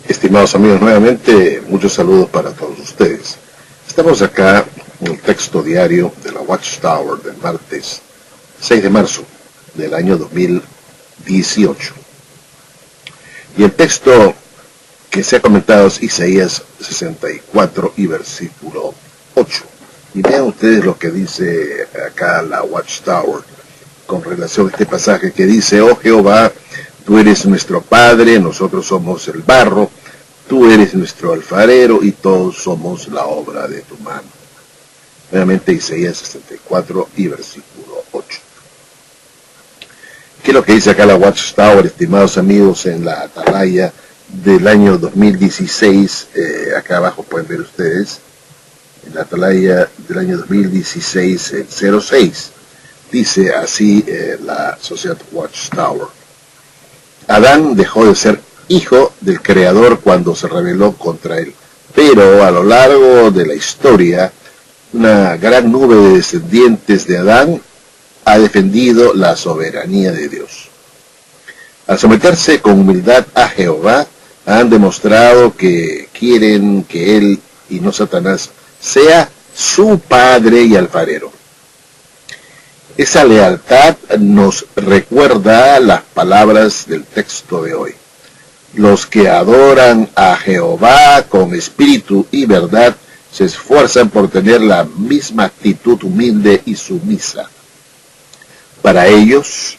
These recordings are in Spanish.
Estimados amigos, nuevamente muchos saludos para todos ustedes. Estamos acá en el texto diario de la Watchtower del martes 6 de marzo del año 2018. Y el texto que se ha comentado es Isaías 64 y versículo 8. Y vean ustedes lo que dice acá la Watchtower con relación a este pasaje que dice: oh Jehová, tú eres nuestro Padre, nosotros somos el barro, tú eres nuestro alfarero y todos somos la obra de tu mano. Nuevamente Isaías 64 y versículo 8. ¿Qué es lo que dice acá la Watchtower, estimados amigos, en la atalaya del año 2016? Acá abajo pueden ver ustedes, en la atalaya del año 2016, el 06. Dice así la Sociedad Watchtower: Adán dejó de ser hijo del Creador cuando se rebeló contra él, pero a lo largo de la historia, una gran nube de descendientes de Adán ha defendido la soberanía de Dios. Al someterse con humildad a Jehová, han demostrado que quieren que él, y no Satanás, sea su padre y alfarero. Esa lealtad nos recuerda las palabras del texto de hoy. Los que adoran a Jehová con espíritu y verdad se esfuerzan por tener la misma actitud humilde y sumisa. Para ellos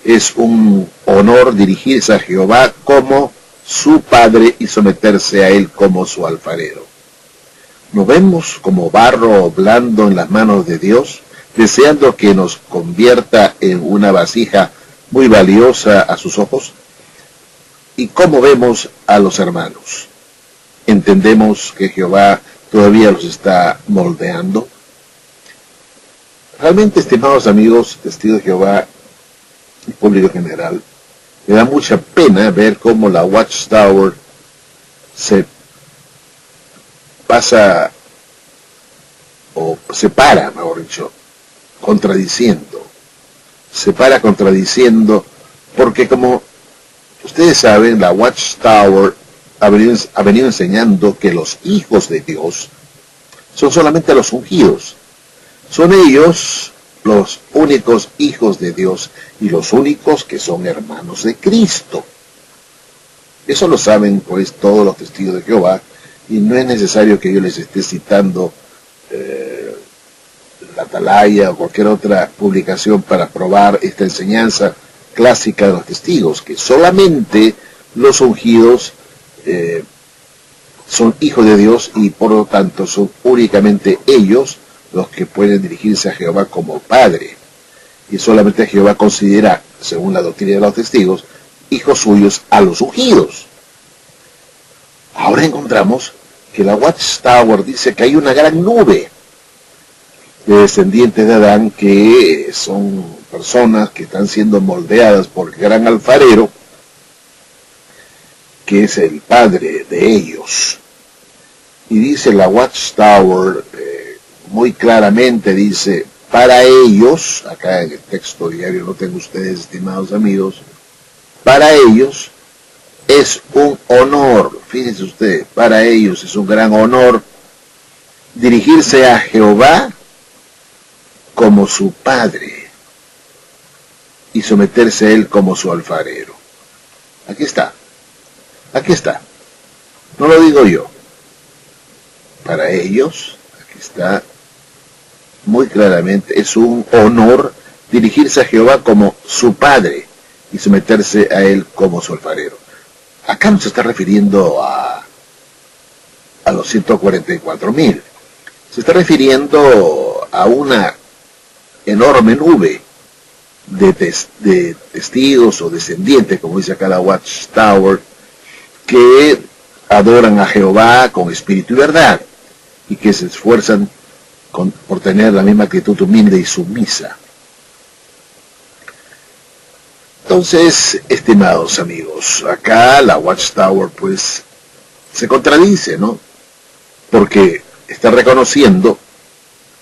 es un honor dirigirse a Jehová como su Padre y someterse a Él como su alfarero. Nos vemos como barro blando en las manos de Dios, deseando que nos convierta en una vasija muy valiosa a sus ojos. ¿Y cómo vemos a los hermanos? ¿Entendemos que Jehová todavía los está moldeando? Realmente, estimados amigos, testigos de Jehová y público general, me da mucha pena ver cómo la Watchtower se pasa, o se para, mejor dicho, contradiciendo. Se para contradiciendo, porque como ustedes saben, la Watchtower ha venido enseñando que los hijos de Dios son solamente los ungidos. Son ellos los únicos hijos de Dios y los únicos que son hermanos de Cristo. Eso lo saben pues todos los testigos de Jehová, y no es necesario que yo les esté citando la Atalaya o cualquier otra publicación para probar esta enseñanza clásica de los testigos, que solamente los ungidos son hijos de Dios y por lo tanto son únicamente ellos los que pueden dirigirse a Jehová como Padre. Y solamente Jehová considera, según la doctrina de los testigos, hijos suyos a los ungidos. Ahora encontramos que la Watchtower dice que hay una gran nube de descendientes de Adán que son personas que están siendo moldeadas por el gran alfarero, que es el padre de ellos. Y dice la Watchtower muy claramente, dice: para ellos, acá en el texto diario lo tengo ustedes, estimados amigos, para ellos es un honor, fíjense ustedes, para ellos es un gran honor dirigirse a Jehová como su padre y someterse a él como su alfarero. Aquí está, aquí está. No lo digo yo. Para ellos, aquí está muy claramente, es un honor dirigirse a Jehová como su padre y someterse a él como su alfarero. Acá no se está refiriendo a los 144.000. Se está refiriendo a una enorme nube de testigos o descendientes, como dice acá la Watchtower, que adoran a Jehová con espíritu y verdad, y que se esfuerzan por tener la misma actitud humilde y sumisa. Entonces, estimados amigos, acá la Watchtower pues se contradice, ¿no? Porque está reconociendo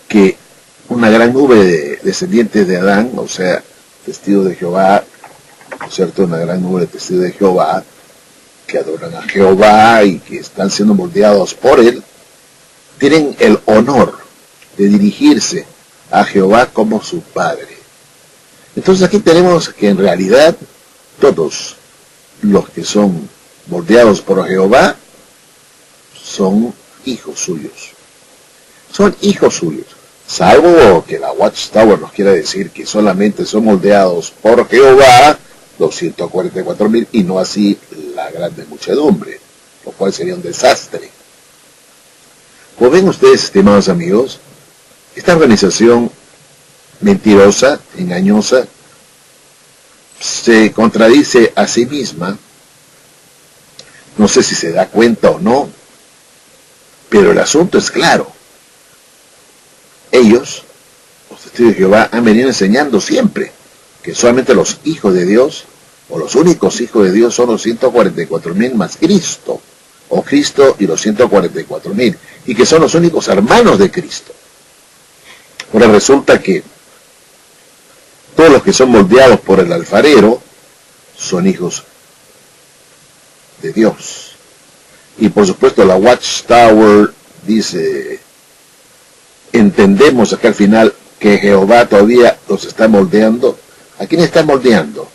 que una gran nube de descendientes de Adán, o sea, testigos de Jehová, ¿no es cierto? Una gran nube de testigos de Jehová, que adoran a Jehová y que están siendo moldeados por él, tienen el honor de dirigirse a Jehová como su padre. Entonces aquí tenemos que en realidad todos los que son moldeados por Jehová son hijos suyos. Son hijos suyos. Salvo que la Watchtower nos quiera decir que solamente son moldeados por Jehová los 144.000 y no así la grande muchedumbre, lo cual sería un desastre. Como ven ustedes, estimados amigos, esta organización mentirosa, engañosa, se contradice a sí misma. No sé si se da cuenta o no, pero el asunto es claro. Ellos, los testigos de Jehová, han venido enseñando siempre que solamente los hijos de Dios, o los únicos hijos de Dios, son los 144.000 más Cristo, o Cristo y los 144.000, y que son los únicos hermanos de Cristo. Ahora resulta que todos los que son moldeados por el alfarero son hijos de Dios. Y por supuesto la Watchtower dice, entendemos acá al final que Jehová todavía los está moldeando. ¿A quién está moldeando?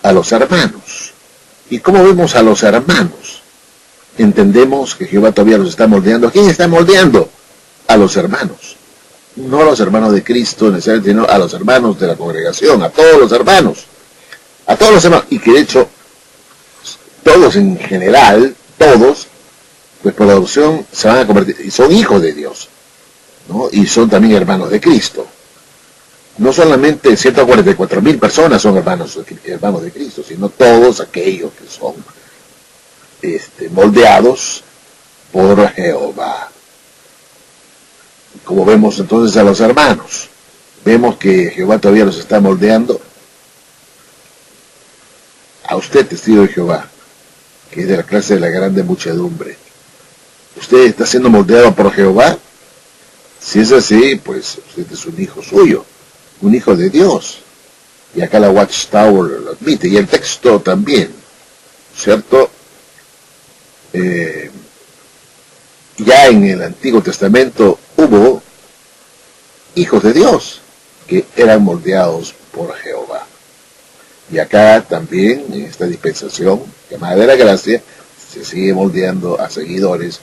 A los hermanos. ¿Y cómo vemos a los hermanos? Entendemos que Jehová todavía los está moldeando. ¿A quién está moldeando? A los hermanos. No a los hermanos de Cristo necesariamente, sino a los hermanos de la congregación, a todos los hermanos. A todos los hermanos. Y que de hecho, todos en general, todos, pues por la adopción se van a convertir, y son hijos de Dios, ¿no? Y son también hermanos de Cristo. No solamente 144.000 personas son hermanos de Cristo, sino todos aquellos que son moldeados por Jehová. Como vemos entonces a los hermanos, vemos que Jehová todavía los está moldeando. A usted, testigo de Jehová, que es de la clase de la grande muchedumbre, ¿usted está siendo moldeado por Jehová? Si es así, pues usted es un hijo suyo, un hijo de Dios. Y acá la Watchtower lo admite, y el texto también, ¿cierto? Ya en el Antiguo Testamento hubo hijos de Dios que eran moldeados por Jehová. Y acá también, en esta dispensación llamada de la gracia, se sigue moldeando a seguidores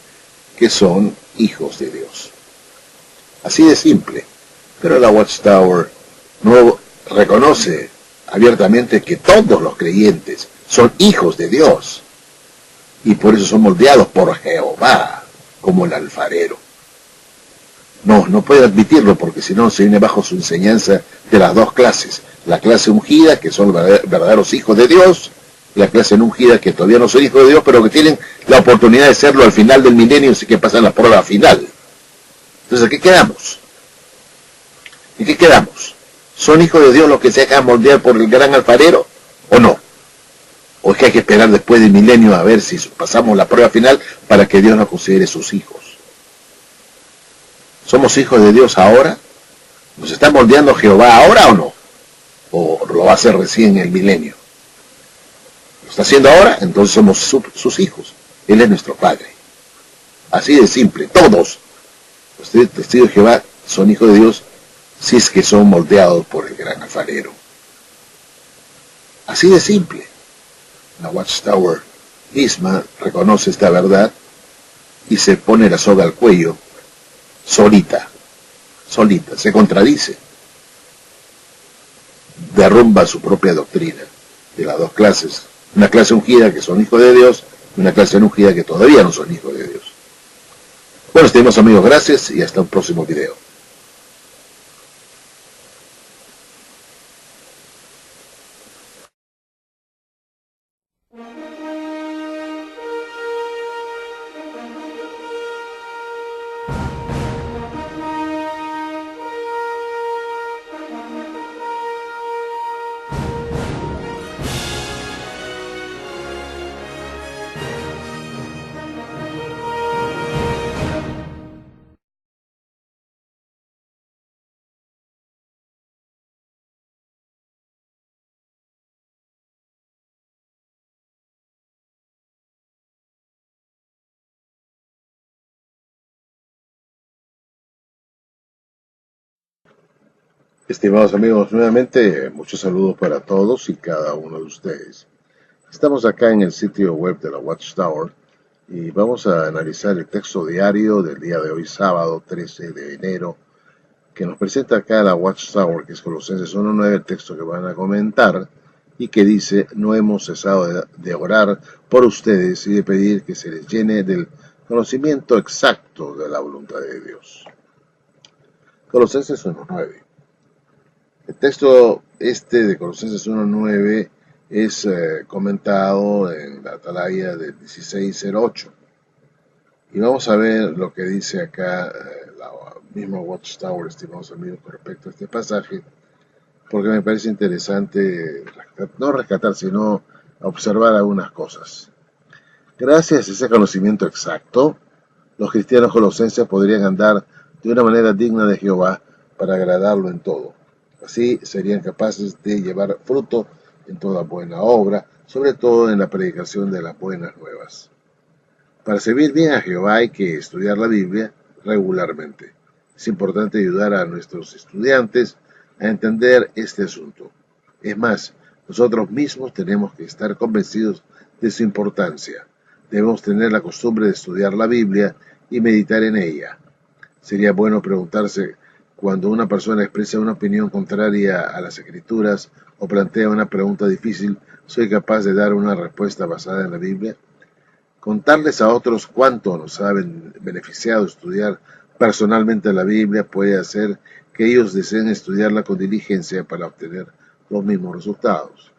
que son hijos de Dios. Así de simple. Pero la Watchtower no reconoce abiertamente que todos los creyentes son hijos de Dios. Y por eso son moldeados por Jehová, como el alfarero. No puede admitirlo, porque si no se viene bajo su enseñanza de las dos clases. La clase ungida, que son verdaderos hijos de Dios, y la clase no ungida, que todavía no son hijos de Dios, pero que tienen la oportunidad de serlo al final del milenio, así que pasan la prueba final. Entonces, ¿a qué quedamos? ¿En qué quedamos? ¿Son hijos de Dios los que se dejan moldear por el gran alfarero o no? ¿O es que hay que esperar después del milenio a ver si pasamos la prueba final para que Dios nos considere sus hijos? ¿Somos hijos de Dios ahora? ¿Nos está moldeando Jehová ahora o no? ¿O lo va a hacer recién en el milenio? ¿Lo está haciendo ahora? Entonces somos sus hijos. Él es nuestro Padre. Así de simple. Todos Los testigos de Jehová son hijos de Dios si es que son moldeados por el gran alfarero. Así de simple. La Watchtower misma reconoce esta verdad y se pone la soga al cuello, solita, se contradice, derrumba su propia doctrina de las dos clases, una clase ungida que son hijos de Dios y una clase ungida que todavía no son hijos de Dios. Bueno, estimados amigos, gracias y hasta un próximo video. Estimados amigos, nuevamente muchos saludos para todos y cada uno de ustedes. Estamos acá en el sitio web de la Watchtower y vamos a analizar el texto diario del día de hoy, sábado 13 de enero, que nos presenta acá la Watchtower, que es Colosenses 1:9, el texto que van a comentar, y que dice: no hemos cesado de orar por ustedes y de pedir que se les llene del conocimiento exacto de la voluntad de Dios. Colosenses 1:9. El texto de Colosenses 1:9 es comentado en la atalaya del 16:08. Y vamos a ver lo que dice acá la misma Watchtower, estimados amigos, con respecto a este pasaje, porque me parece interesante no rescatar, sino observar algunas cosas. Gracias a ese conocimiento exacto, los cristianos colosenses podrían andar de una manera digna de Jehová para agradarlo en todo. Así serían capaces de llevar fruto en toda buena obra, sobre todo en la predicación de las buenas nuevas. Para servir bien a Jehová hay que estudiar la Biblia regularmente. Es importante ayudar a nuestros estudiantes a entender este asunto. Es más, nosotros mismos tenemos que estar convencidos de su importancia. Debemos tener la costumbre de estudiar la Biblia y meditar en ella. Sería bueno preguntarse: cuando una persona expresa una opinión contraria a las Escrituras o plantea una pregunta difícil, ¿soy capaz de dar una respuesta basada en la Biblia? Contarles a otros cuánto nos ha beneficiado estudiar personalmente la Biblia puede hacer que ellos deseen estudiarla con diligencia para obtener los mismos resultados.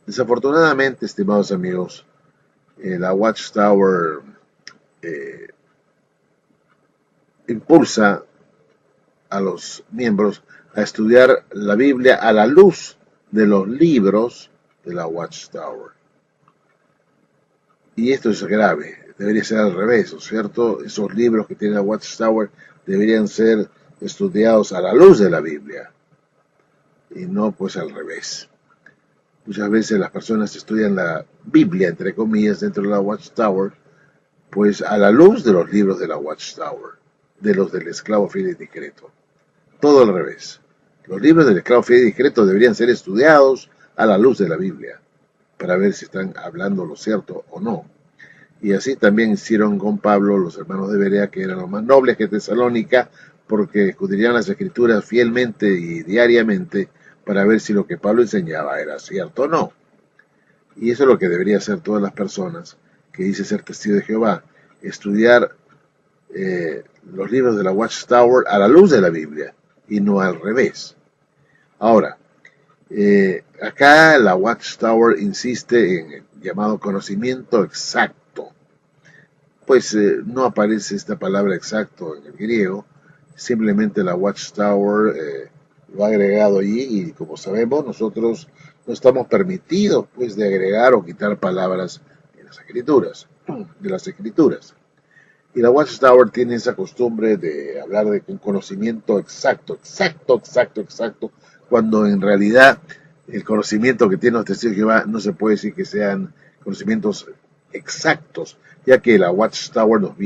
Desafortunadamente, estimados amigos, la Watchtower impulsa a los miembros a estudiar la Biblia a la luz de los libros de la Watchtower. Y esto es grave, debería ser al revés, ¿no es cierto? Esos libros que tiene la Watchtower deberían ser estudiados a la luz de la Biblia y no pues al revés. Muchas veces las personas estudian la Biblia, entre comillas, dentro de la Watchtower, pues a la luz de los libros de la Watchtower, de los del esclavo fiel y discreto. Todo al revés. Los libros del esclavo fiel y discreto deberían ser estudiados a la luz de la Biblia, para ver si están hablando lo cierto o no. Y así también hicieron con Pablo los hermanos de Berea, que eran los más nobles que Tesalónica, porque escudriñaban las Escrituras fielmente y diariamente para ver si lo que Pablo enseñaba era cierto o no. Y eso es lo que debería hacer todas las personas que dicen ser testigos de Jehová: estudiar los libros de la Watchtower a la luz de la Biblia y no al revés. Ahora, acá la Watchtower insiste en el llamado conocimiento exacto. Pues no aparece esta palabra exacto en el griego, simplemente la Watchtower lo ha agregado allí, y como sabemos nosotros no estamos permitidos pues de agregar o quitar palabras en las escrituras, de las escrituras. Y la Watchtower tiene esa costumbre de hablar de un conocimiento exacto, cuando en realidad el conocimiento que tienen los testigos de Jehová no se puede decir que sean conocimientos exactos, ya que la Watchtower nos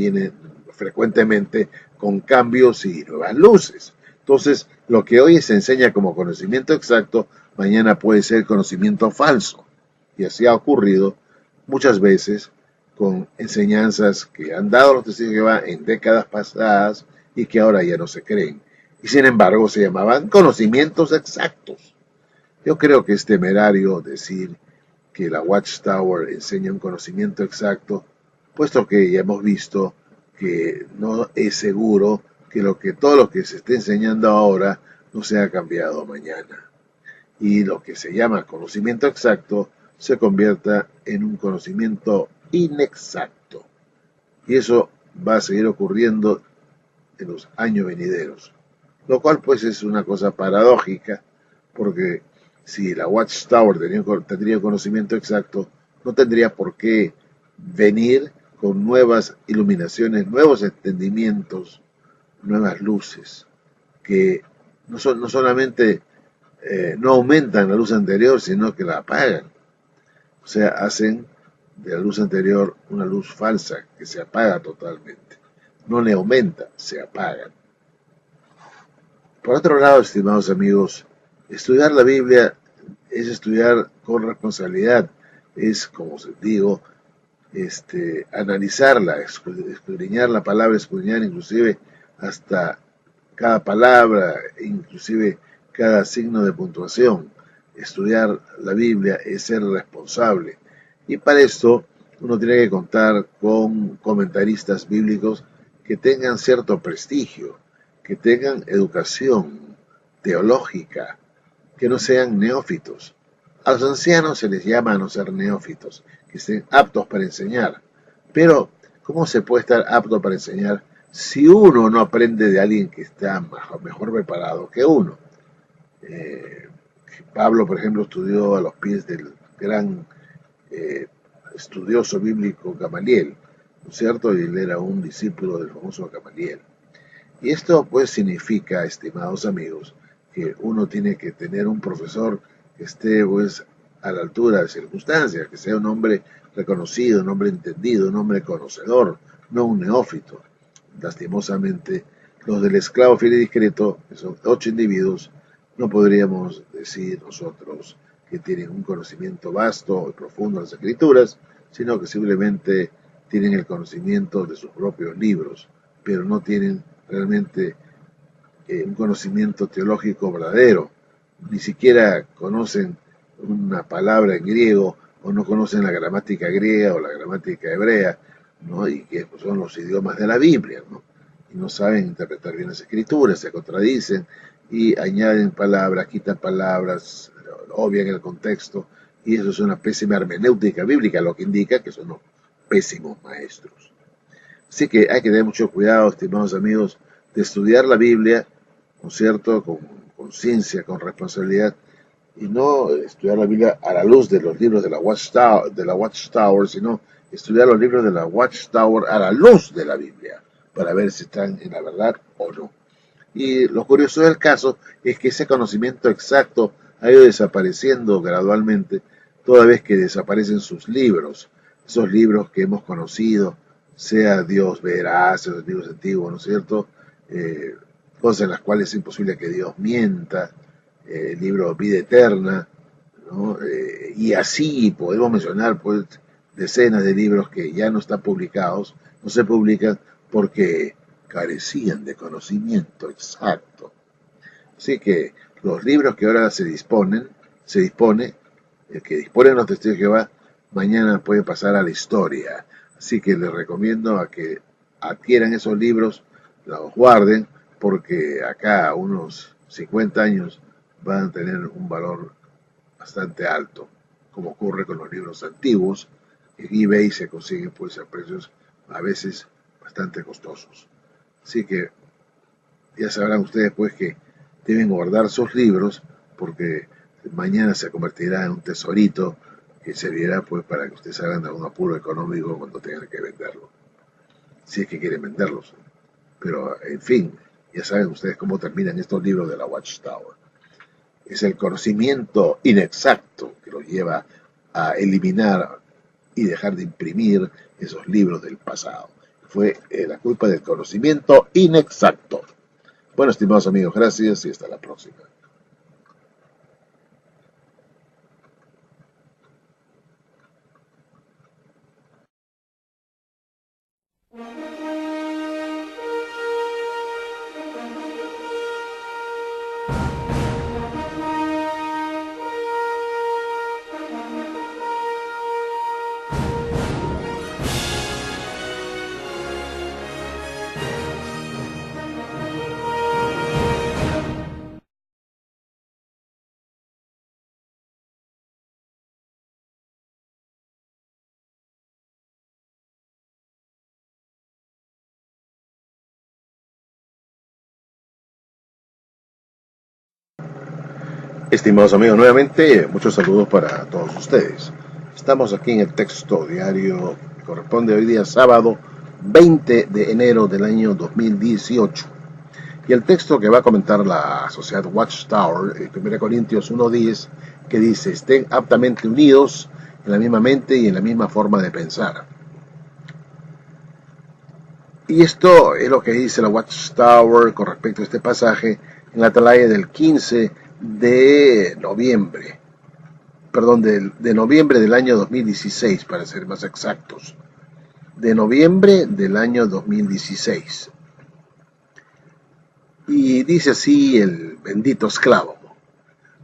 frecuentemente con cambios y nuevas luces. Entonces, lo que hoy se enseña como conocimiento exacto, mañana puede ser conocimiento falso. Y así ha ocurrido muchas veces con enseñanzas que han dado los testigos de Jehová en décadas pasadas y que ahora ya no se creen. Y sin embargo se llamaban conocimientos exactos. Yo creo que es temerario decir que la Watchtower enseña un conocimiento exacto, puesto que ya hemos visto que no es seguro que todo lo que se esté enseñando ahora no sea cambiado mañana. Y lo que se llama conocimiento exacto se convierta en un conocimiento inexacto. Y eso va a seguir ocurriendo en los años venideros. Lo cual pues es una cosa paradójica, porque si la Watchtower tendría conocimiento exacto, no tendría por qué venir con nuevas iluminaciones, nuevos entendimientos, nuevas luces, que no solamente no aumentan la luz anterior, sino que la apagan. O sea, hacen de la luz anterior una luz falsa que se apaga totalmente. No le aumenta, se apagan. Por otro lado, estimados amigos, estudiar la Biblia es estudiar con responsabilidad, es, como os digo, analizarla, escudriñar la palabra, escudriñar inclusive hasta cada palabra, inclusive cada signo de puntuación. Estudiar la Biblia es ser responsable. Y para esto uno tiene que contar con comentaristas bíblicos que tengan cierto prestigio, que tengan educación teológica, que no sean neófitos. A los ancianos se les llama a no ser neófitos, que estén aptos para enseñar. Pero, ¿cómo se puede estar apto para enseñar si uno no aprende de alguien que está mejor preparado que uno? Pablo, por ejemplo, estudió a los pies del gran estudioso bíblico Gamaliel, ¿no es cierto? Y él era un discípulo del famoso Gamaliel. Y esto pues significa, estimados amigos, que uno tiene que tener un profesor que esté pues a la altura de circunstancias, que sea un hombre reconocido, un hombre entendido, un hombre conocedor, no un neófito. Lastimosamente, los del esclavo fiel y discreto, que son 8 individuos, no podríamos decir nosotros que tienen un conocimiento vasto y profundo de las Escrituras, sino que simplemente tienen el conocimiento de sus propios libros, pero no tienen realmente un conocimiento teológico verdadero. Ni siquiera conocen una palabra en griego o no conocen la gramática griega o la gramática hebrea, ¿no? Y que son los idiomas de la Biblia, ¿no? Y no saben interpretar bien las escrituras, se contradicen y añaden palabras, quitan palabras, obvian el contexto, y eso es una pésima hermenéutica bíblica, lo que indica que son unos pésimos maestros. Así que hay que tener mucho cuidado, estimados amigos, de estudiar la Biblia, ¿no es cierto?, con conciencia, con responsabilidad, y no estudiar la Biblia a la luz de los libros de la Watchtower, sino estudiar los libros de la Watchtower a la luz de la Biblia, para ver si están en la verdad o no. Y lo curioso del caso es que ese conocimiento exacto ha ido desapareciendo gradualmente, toda vez que desaparecen sus libros, esos libros que hemos conocido, sea Dios veraz, los libros antiguos, ¿no es cierto? Cosas en las cuales es imposible que Dios mienta, el libro Vida Eterna, ¿no? Y así podemos mencionar pues decenas de libros que ya no están publicados, no se publican porque carecían de conocimiento exacto. Así que los libros que ahora se dispone, el que disponen los testigos de Jehová, mañana puede pasar a la historia. Así que les recomiendo a que adquieran esos libros, los guarden, porque acá a unos 50 años van a tener un valor bastante alto, como ocurre con los libros antiguos. En eBay se consiguen pues a precios a veces bastante costosos. Así que ya sabrán ustedes pues que deben guardar sus libros, porque mañana se convertirá en un tesorito que servirá pues para que ustedes hagan algún apuro económico cuando tengan que venderlo, si es que quieren venderlos. Pero en fin, ya saben ustedes cómo terminan estos libros de la Watchtower. Es el conocimiento inexacto que los lleva a eliminar y dejar de imprimir esos libros del pasado. fue la culpa del conocimiento inexacto. Bueno, estimados amigos, gracias y hasta la próxima. Estimados amigos, nuevamente muchos saludos para todos ustedes. Estamos aquí en el texto diario que corresponde hoy día sábado 20 de enero del año 2018. Y el texto que va a comentar la sociedad Watchtower, 1 Corintios 1:10, que dice: estén aptamente unidos en la misma mente y en la misma forma de pensar. Y esto es lo que dice la Watchtower con respecto a este pasaje en la atalaya del 15 de noviembre, de noviembre del año 2016, para ser más exactos, de noviembre del año 2016. Y dice así el bendito esclavo: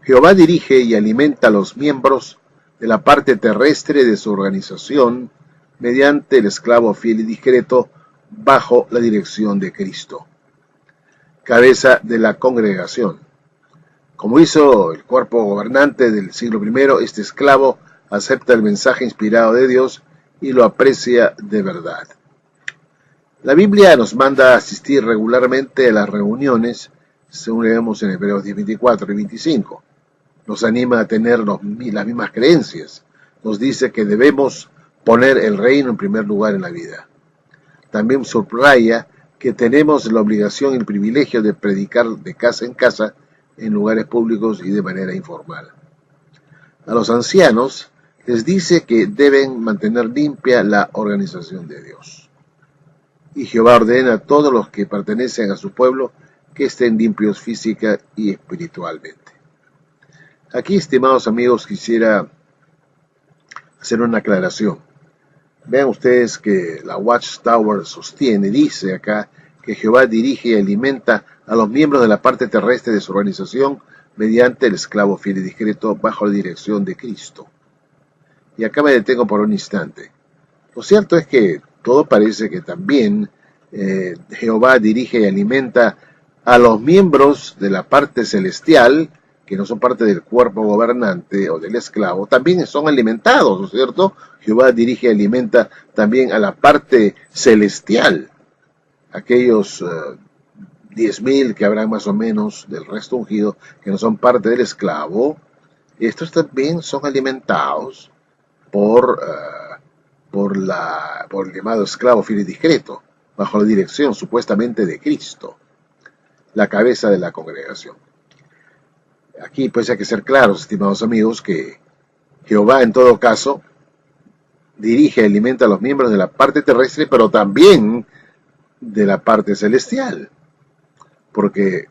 Jehová dirige y alimenta a los miembros de la parte terrestre de su organización mediante el esclavo fiel y discreto bajo la dirección de Cristo, cabeza de la congregación. Como hizo el cuerpo gobernante del siglo I, este esclavo acepta el mensaje inspirado de Dios y lo aprecia de verdad. La Biblia nos manda a asistir regularmente a las reuniones, según leemos en Hebreos 10:24 y 25. Nos anima a tener las mismas creencias. Nos dice que debemos poner el reino en primer lugar en la vida. También subraya que tenemos la obligación y el privilegio de predicar de casa en casa, en lugares públicos y de manera informal. A los ancianos les dice que deben mantener limpia la organización de Dios. Y Jehová ordena a todos los que pertenecen a su pueblo que estén limpios física y espiritualmente. Aquí, estimados amigos, quisiera hacer una aclaración. Vean ustedes que la Watchtower sostiene, dice acá, que Jehová dirige y alimenta a los miembros de la parte terrestre de su organización mediante el esclavo fiel y discreto bajo la dirección de Cristo. Y acá me detengo por un instante. Lo cierto es que todo parece que también Jehová dirige y alimenta a los miembros de la parte celestial, que no son parte del cuerpo gobernante o del esclavo, también son alimentados, ¿no es cierto? Jehová dirige y alimenta también a la parte celestial, aquellos 10,000 que habrán más o menos del resto ungido, que no son parte del esclavo. Estos también son alimentados por el llamado esclavo fiel y discreto, bajo la dirección supuestamente de Cristo, la cabeza de la congregación. Aquí pues hay que ser claros, estimados amigos, que Jehová en todo caso dirige y alimenta a los miembros de la parte terrestre, pero también de la parte celestial, porque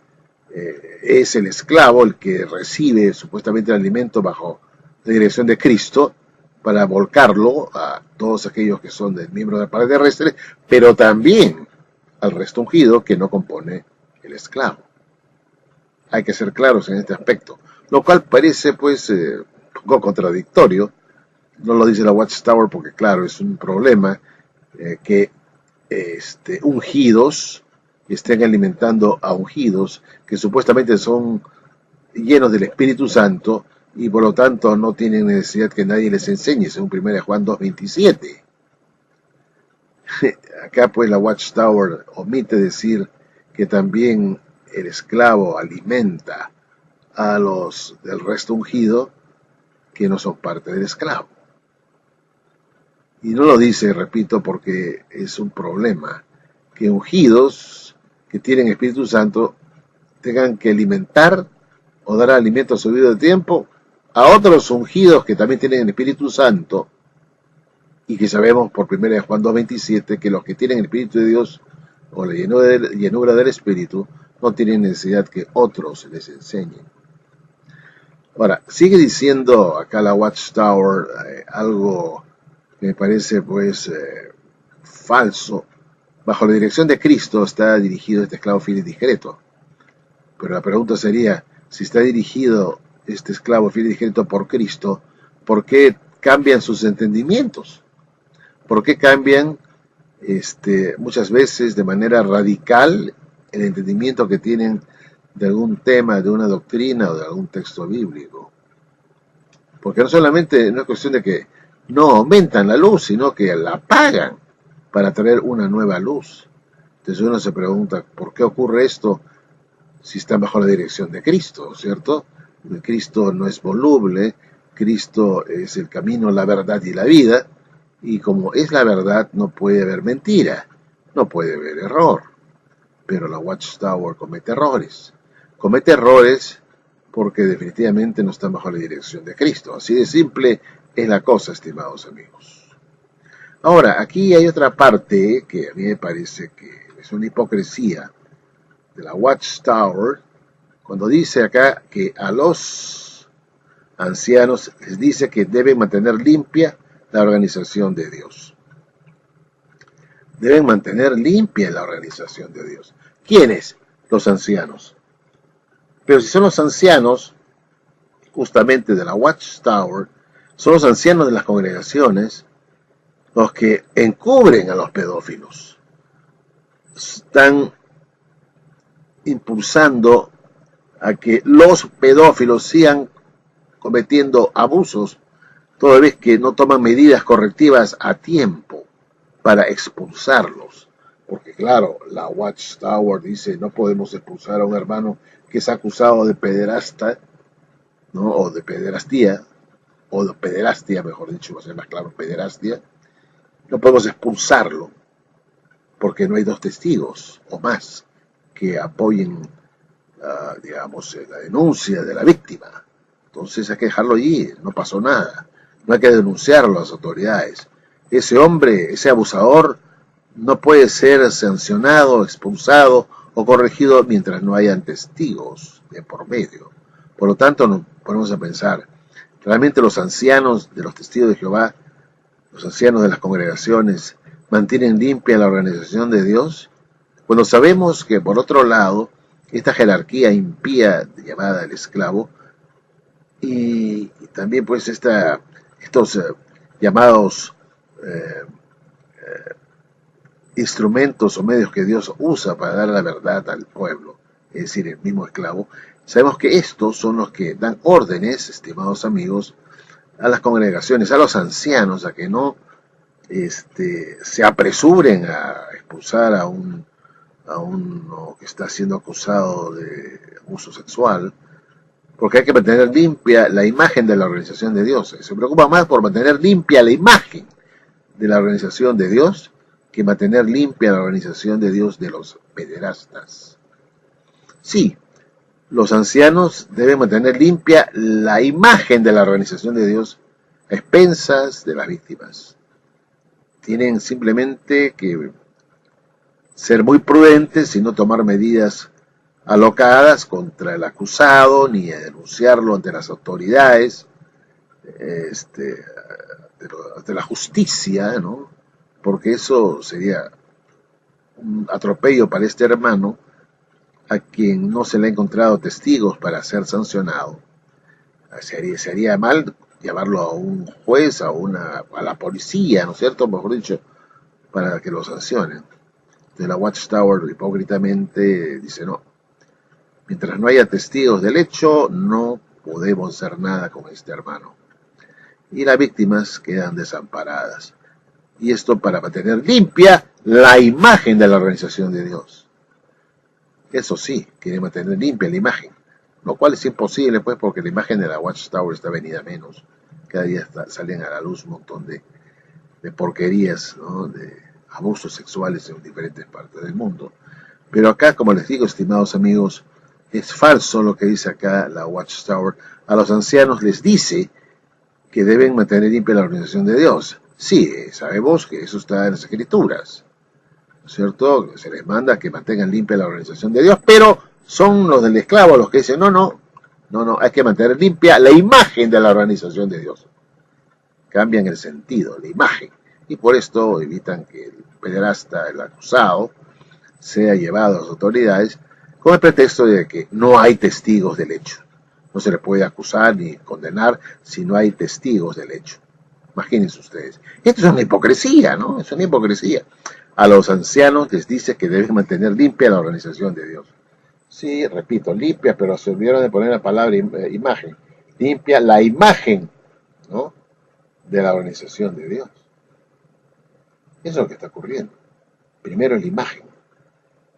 es el esclavo el que recibe supuestamente el alimento bajo la dirección de Cristo para volcarlo a todos aquellos que son del miembro de la parte terrestre, pero también al resto ungido que no compone el esclavo. Hay que ser claros en este aspecto, lo cual parece pues un poco contradictorio. No lo dice la Watchtower porque claro, es un problema que ungidos estén alimentando a ungidos que supuestamente son llenos del Espíritu Santo y por lo tanto no tienen necesidad que nadie les enseñe, según 1 Juan 2:27. Acá pues la Watchtower omite decir que también el esclavo alimenta a los del resto ungido que no son parte del esclavo. Y no lo dice, repito, porque es un problema que ungidos que tienen Espíritu Santo tengan que alimentar o dar alimento a su vida de tiempo a otros ungidos que también tienen el Espíritu Santo y que sabemos por 1 Juan 2:27 que los que tienen el Espíritu de Dios o la llenura del Espíritu no tienen necesidad que otros les enseñen. Ahora, sigue diciendo acá la Watchtower algo que me parece falso. Bajo la dirección de Cristo está dirigido este esclavo fiel y discreto. Pero la pregunta sería, si está dirigido este esclavo fiel y discreto por Cristo, ¿por qué cambian sus entendimientos? ¿Por qué cambian muchas veces de manera radical el entendimiento que tienen de algún tema, de una doctrina o de algún texto bíblico? Porque no solamente no es cuestión de que no aumentan la luz, sino que la apagan para traer una nueva luz. Entonces uno se pregunta, ¿por qué ocurre esto si está bajo la dirección de Cristo, cierto? Cristo no es voluble, Cristo es el camino, la verdad y la vida, y como es la verdad no puede haber mentira, no puede haber error. Pero la Watchtower comete errores. Comete errores porque definitivamente no están bajo la dirección de Cristo. Así de simple es la cosa, estimados amigos. Ahora, aquí hay otra parte que a mí me parece que es una hipocresía de la Watchtower, cuando dice acá que a los ancianos les dice que deben mantener limpia la organización de Dios. Deben mantener limpia la organización de Dios. ¿Quiénes? Los ancianos. Pero si son los ancianos, justamente de la Watchtower, son los ancianos de las congregaciones los que encubren a los pedófilos. Están impulsando a que los pedófilos sigan cometiendo abusos, toda vez que no toman medidas correctivas a tiempo para expulsarlos. Porque claro, la Watchtower dice, no podemos expulsar a un hermano que es acusado de pederasta, ¿no? O de pederastía, o de pederastia, mejor dicho, va a ser más claro, pederastia. No podemos expulsarlo, porque no hay 2 testigos o más que apoyen, la denuncia de la víctima. Entonces hay que dejarlo allí, no pasó nada. No hay que denunciarlo a las autoridades. Ese hombre, ese abusador, no puede ser sancionado, expulsado o corregido mientras no hayan testigos de por medio. Por lo tanto, nos ponemos a pensar, ¿realmente los ancianos de los testigos de Jehová, los ancianos de las congregaciones, mantienen limpia la organización de Dios? Cuando sabemos que, por otro lado, esta jerarquía impía llamada el esclavo, y también pues estos llamados instrumentos o medios que Dios usa para dar la verdad al pueblo, es decir, el mismo esclavo, sabemos que estos son los que dan órdenes, estimados amigos, a las congregaciones, a los ancianos, a que no se apresuren a expulsar a uno que está siendo acusado de abuso sexual, porque hay que mantener limpia la imagen de la organización de Dios. Se preocupa más por mantener limpia la imagen de la organización de Dios que mantener limpia la organización de Dios de los pederastas. Sí, los ancianos deben mantener limpia la imagen de la organización de Dios a expensas de las víctimas. Tienen simplemente que ser muy prudentes y no tomar medidas alocadas contra el acusado, ni a denunciarlo ante las autoridades, ante la justicia, ¿no? Porque eso sería un atropello para este hermano a quien no se le ha encontrado testigos para ser sancionado. Se haría mal llevarlo a un juez, a la policía, ¿no es cierto? Mejor dicho, para que lo sancionen. De la Watchtower hipócritamente dice no. Mientras no haya testigos del hecho, no podemos hacer nada con este hermano. Y las víctimas quedan desamparadas. Y esto para mantener limpia la imagen de la organización de Dios. Eso sí, quiere mantener limpia la imagen, lo cual es imposible, pues, porque la imagen de la Watchtower está venida a menos. Cada día salen a la luz un montón de porquerías, ¿no? De abusos sexuales en diferentes partes del mundo. Pero acá, como les digo, estimados amigos, es falso lo que dice acá la Watchtower. A los ancianos les dice que deben mantener limpia la organización de Dios. Sí, sabemos que eso está en las Escrituras, ¿no es cierto? Se les manda que mantengan limpia la organización de Dios, pero son los del esclavo los que dicen, no, hay que mantener limpia la imagen de la organización de Dios. Cambian el sentido, la imagen, y por esto evitan que el pederasta, el acusado, sea llevado a las autoridades con el pretexto de que no hay testigos del hecho. No se le puede acusar ni condenar si no hay testigos del hecho. Imagínense ustedes. Esto es una hipocresía, ¿no? Es una hipocresía. A los ancianos les dice que deben mantener limpia la organización de Dios. Sí, repito, limpia, pero se olvidaron de poner la palabra imagen. Limpia la imagen, ¿no?, de la organización de Dios. Eso es lo que está ocurriendo. Primero es la imagen,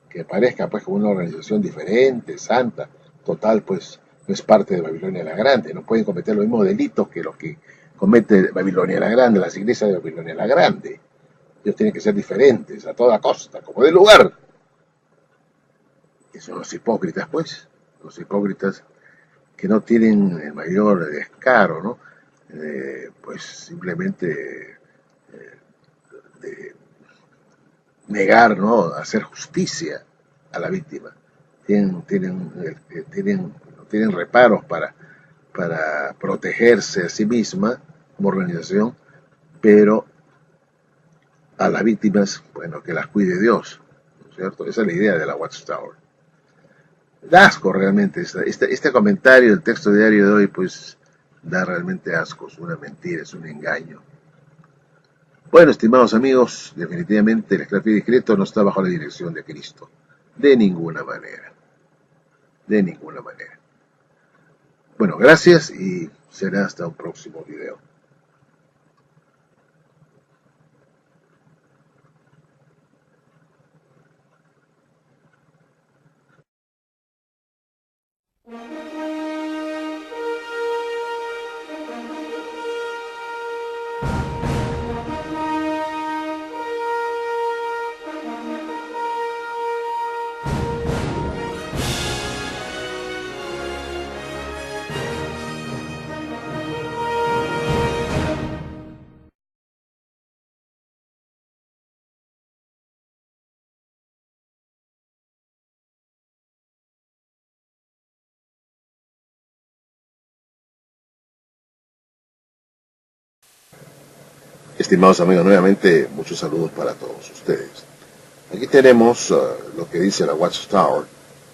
que parezca pues como una organización diferente, santa, total, pues no es parte de Babilonia la Grande, no pueden cometer los mismos delitos que los que comete Babilonia la Grande, las iglesias de Babilonia la Grande. Ellos tienen que ser diferentes a toda costa, como de lugar. Y son los hipócritas, pues, los hipócritas que no tienen el mayor descaro, ¿no? Pues simplemente de negar, ¿no?, hacer justicia a la víctima. Tienen reparos para protegerse a sí misma como organización, pero a las víctimas, bueno, que las cuide Dios, ¿no es cierto? Esa es la idea de la Watchtower. Da asco realmente, este comentario del texto diario de hoy, pues da realmente asco, es una mentira, es un engaño. Bueno, estimados amigos, definitivamente el esclavitud discreto no está bajo la dirección de Cristo, de ninguna manera, de ninguna manera. Bueno, gracias y será hasta un próximo video. Estimados amigos, nuevamente muchos saludos para todos ustedes. Aquí tenemos lo que dice la Watchtower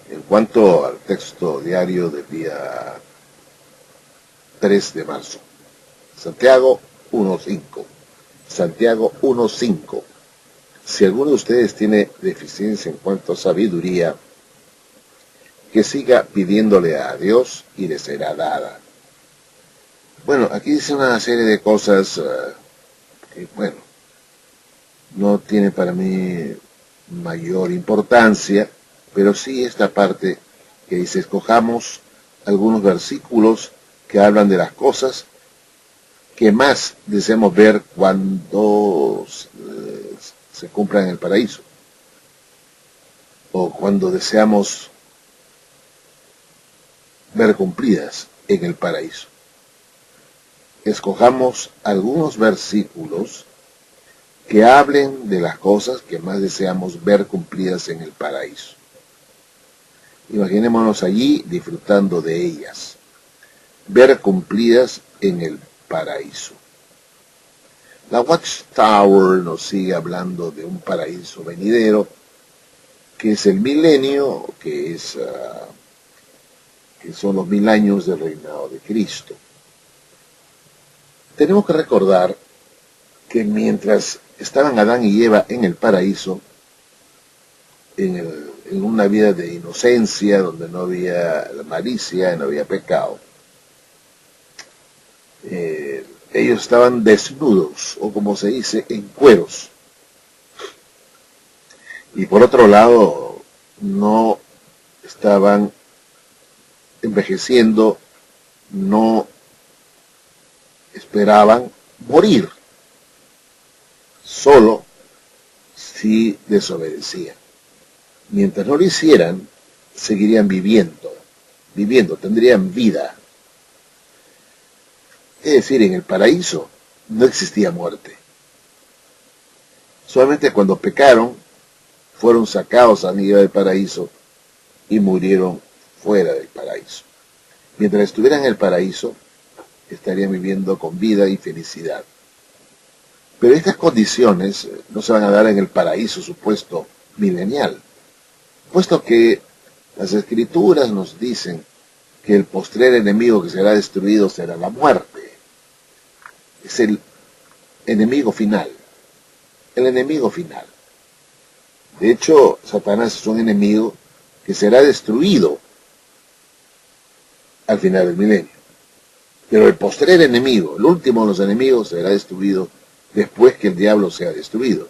en cuanto al texto diario del día 3 de marzo. Santiago 1.5. Santiago 1.5. Si alguno de ustedes tiene deficiencia en cuanto a sabiduría, que siga pidiéndole a Dios y le será dada. Bueno, aquí dice una serie de cosas que, bueno, no tiene para mí mayor importancia, pero sí esta parte que dice, escojamos algunos versículos que hablan de las cosas que más deseamos ver cuando se cumplan en el paraíso, o cuando deseamos ver cumplidas en el paraíso. Escojamos algunos versículos que hablen de las cosas que más deseamos ver cumplidas en el paraíso. Imaginémonos allí disfrutando de ellas, ver cumplidas en el paraíso. La Watchtower nos sigue hablando de un paraíso venidero, que es el milenio, que son los 1000 años del reinado de Cristo. Tenemos que recordar que mientras estaban Adán y Eva en el paraíso, en una vida de inocencia, donde no había malicia, no había pecado, ellos estaban desnudos, o como se dice, en cueros. Y por otro lado, no estaban envejeciendo, no esperaban morir, solo si desobedecían. Mientras no lo hicieran, seguirían viviendo, tendrían vida. Es decir, en el paraíso no existía muerte, Solamente cuando pecaron, fueron sacados a Adán y Eva del paraíso y murieron fuera del paraíso. Mientras estuvieran en el paraíso, estarían viviendo con vida y felicidad. Pero estas condiciones no se van a dar en el paraíso supuesto milenial, puesto que las Escrituras nos dicen que el postrer enemigo que será destruido será la muerte. Es el enemigo final. El enemigo final. De hecho, Satanás es un enemigo que será destruido al final del milenio. Pero el postrer enemigo, el último de los enemigos, será destruido después que el diablo sea destruido.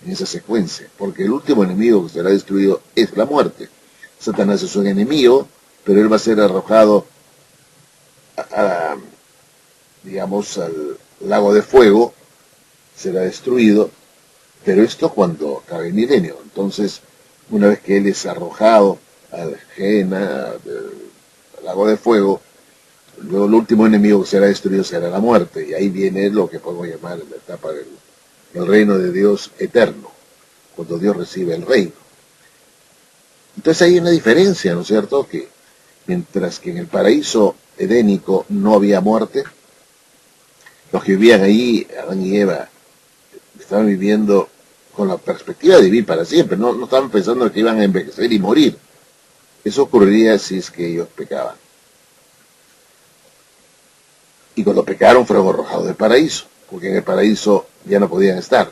En esa secuencia. Porque el último enemigo que será destruido es la muerte. Satanás es un enemigo, pero él va a ser arrojado digamos, al lago de fuego, será destruido, pero esto cuando acabe el milenio. Entonces, una vez que él es arrojado al Gehenna, al lago de fuego, luego el último enemigo que será destruido será la muerte, y ahí viene lo que podemos llamar la etapa del reino de Dios eterno, cuando Dios recibe el reino. Entonces hay una diferencia, ¿no es cierto?, que mientras que en el paraíso edénico no había muerte, los que vivían ahí, Adán y Eva, estaban viviendo con la perspectiva de vivir para siempre, no estaban pensando que iban a envejecer y morir. Eso ocurriría si es que ellos pecaban. Y cuando pecaron fueron arrojados del paraíso, porque en el paraíso ya no podían estar.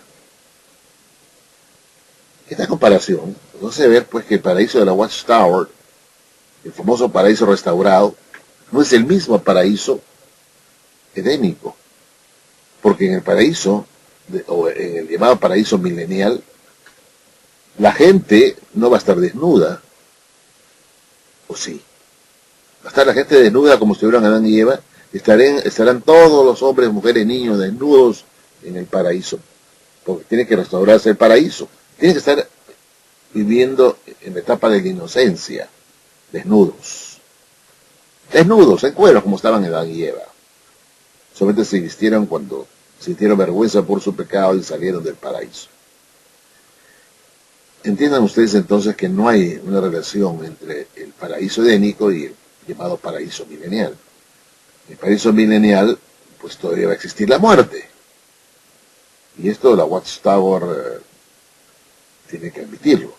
Esta comparación nos hace ver pues que el paraíso de la Watchtower, el famoso paraíso restaurado, no es el mismo paraíso edénico, porque en el paraíso, o en el llamado paraíso milenial, la gente no va a estar desnuda, o sí, va a estar la gente desnuda como si estuvieran Adán y Eva, estarán todos los hombres, mujeres, niños desnudos en el paraíso, porque tiene que restaurarse el paraíso, tiene que estar viviendo en la etapa de la inocencia, desnudos, en cuero como estaban Adán y Eva. Solamente se vistieron cuando sintieron vergüenza por su pecado y salieron del paraíso. Entiendan ustedes entonces que no hay una relación entre el paraíso edénico y el llamado paraíso milenial. En el paraíso milenial, pues todavía va a existir la muerte. Y esto la Watchtower tiene que admitirlo,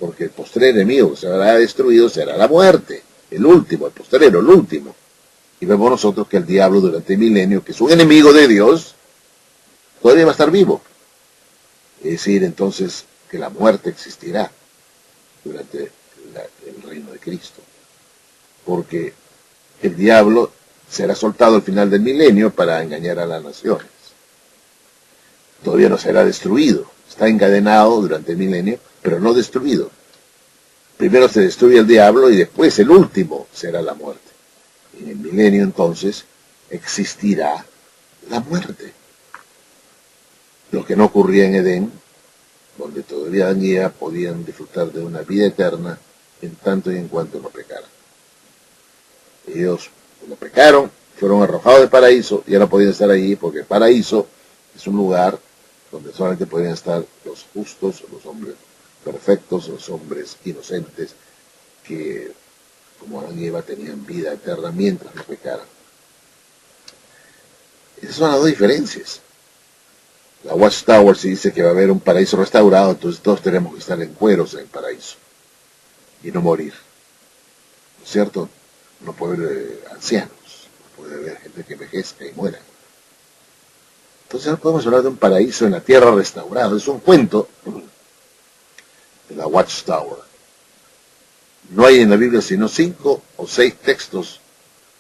porque el postrer enemigo que será destruido será la muerte, el último, el postrero, el último. Y vemos nosotros que el diablo durante el milenio, que es un enemigo de Dios, todavía va a estar vivo. Es decir, entonces, que la muerte existirá durante el reino de Cristo. Porque el diablo será soltado al final del milenio para engañar a las naciones. Todavía no será destruido. Está encadenado durante el milenio, pero no destruido. Primero se destruye el diablo y después el último será la muerte. En el milenio entonces existirá la muerte. Lo que no ocurría en Edén, donde todavía Adán y Eva podían disfrutar de una vida eterna en tanto y en cuanto no pecaran. Ellos, cuando pecaron, fueron arrojados del paraíso, ya no podían estar allí porque el paraíso es un lugar donde solamente podían estar los justos, los hombres perfectos, los hombres inocentes, que como Adán y Eva tenían vida eterna mientras no pecaran. Esas son las dos diferencias. La Watchtower se dice que va a haber un paraíso restaurado, entonces todos tenemos que estar en cueros en el paraíso y no morir. ¿No es cierto? No puede haber ancianos, no puede haber gente que envejezca y muera. Entonces no podemos hablar de un paraíso en la tierra restaurado. Es un cuento de la Watchtower. No hay en la Biblia sino 5 o 6 textos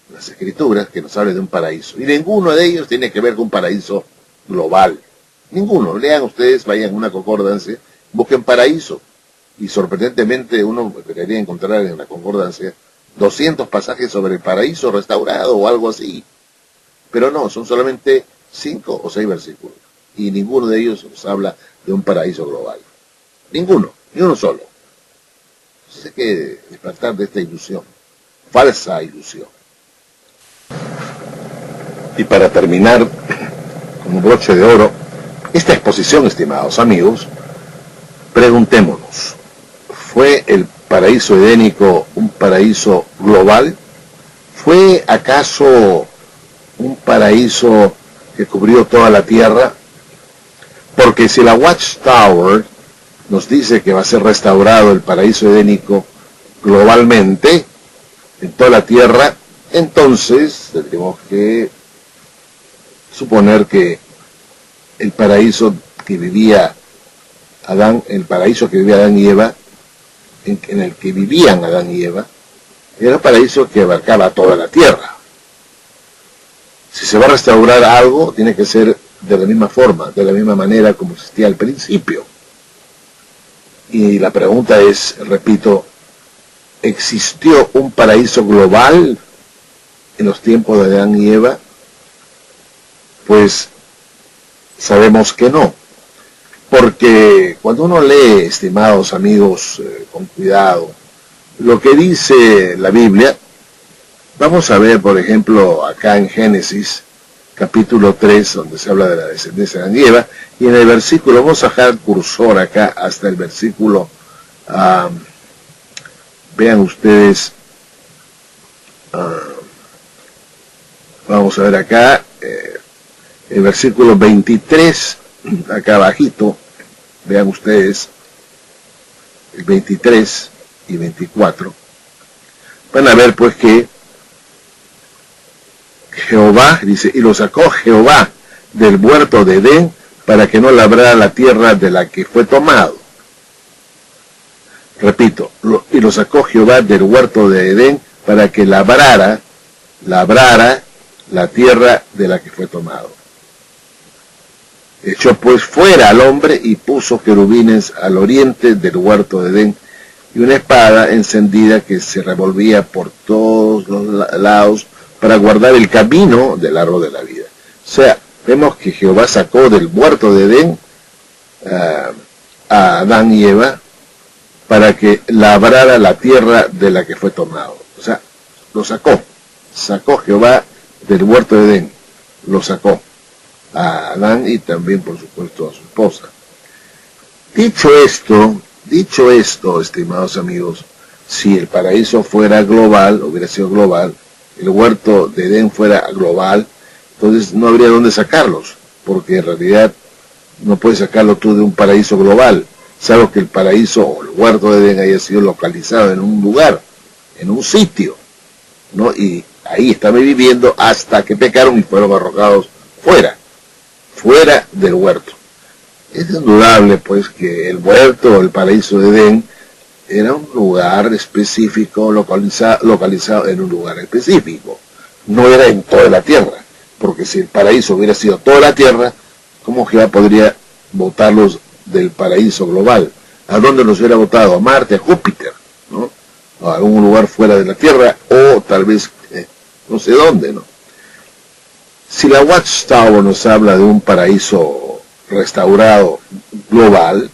en las Escrituras que nos hablen de un paraíso. Y ninguno de ellos tiene que ver con un paraíso global. Ninguno. Lean ustedes, vayan a una concordancia, busquen paraíso. Y sorprendentemente uno debería encontrar en la concordancia 200 pasajes sobre el paraíso restaurado o algo así. Pero no, son solamente 5 o 6 versículos. Y ninguno de ellos nos habla de un paraíso global. Ninguno, ni uno solo. Entonces hay que despertar de esta ilusión, falsa ilusión. Y para terminar, como broche de oro, esta exposición, estimados amigos, preguntémonos, ¿fue el paraíso edénico un paraíso global? ¿Fue acaso un paraíso que cubrió toda la tierra? Porque si la Watchtower nos dice que va a ser restaurado el paraíso edénico globalmente, en toda la tierra, entonces tendríamos que suponer que el paraíso que vivía Adán, el paraíso que vivía Adán y Eva, en el que vivían Adán y Eva, era un paraíso que abarcaba toda la tierra. Si se va a restaurar algo, tiene que ser de la misma forma, de la misma manera como existía al principio. Y la pregunta es, repito, ¿existió un paraíso global en los tiempos de Adán y Eva? Pues sabemos que no. Porque cuando uno lee, estimados amigos, con cuidado, lo que dice la Biblia, vamos a ver, por ejemplo, acá en Génesis, capítulo 3, donde se habla de la descendencia de Adán y Eva, y en el versículo, vamos a dejar el cursor acá hasta el versículo, vean ustedes, vamos a ver acá, el versículo 23, acá abajito, vean ustedes, el 23 y 24, van a ver pues que Jehová, dice, y lo sacó Jehová del huerto de Edén para que no labrara la tierra de la que fue tomado. Repito, y lo sacó Jehová del huerto de Edén para que labrara la tierra de la que fue tomado. Echó pues fuera al hombre y puso querubines al oriente del huerto de Edén y una espada encendida que se revolvía por todos los lados para guardar el camino del árbol de la vida. O sea, vemos que Jehová sacó del huerto de Edén a Adán y Eva para que labrara la tierra de la que fue tomado. O sea, lo sacó Jehová del huerto de Edén, lo sacó a Adán y también, por supuesto, a su esposa. Dicho esto, estimados amigos, si el paraíso fuera global, hubiera sido global, el huerto de Edén fuera global, entonces no habría dónde sacarlos, porque en realidad no puedes sacarlo tú de un paraíso global, salvo que el paraíso o el huerto de Edén haya sido localizado en un lugar, en un sitio, ¿no? Y ahí estaban viviendo hasta que pecaron y fueron arrojados fuera del huerto. Es indudable pues que el huerto o el paraíso de Edén era un lugar específico, localizado en un lugar específico, no era en toda la tierra, porque si el paraíso hubiera sido toda la tierra, ¿cómo Jehová podría botarlos del paraíso global? ¿A dónde los hubiera botado? A Marte, a Júpiter, ¿no? A algún lugar fuera de la tierra, o tal vez no sé dónde, ¿no? Si la Watchtower nos habla de un paraíso restaurado global,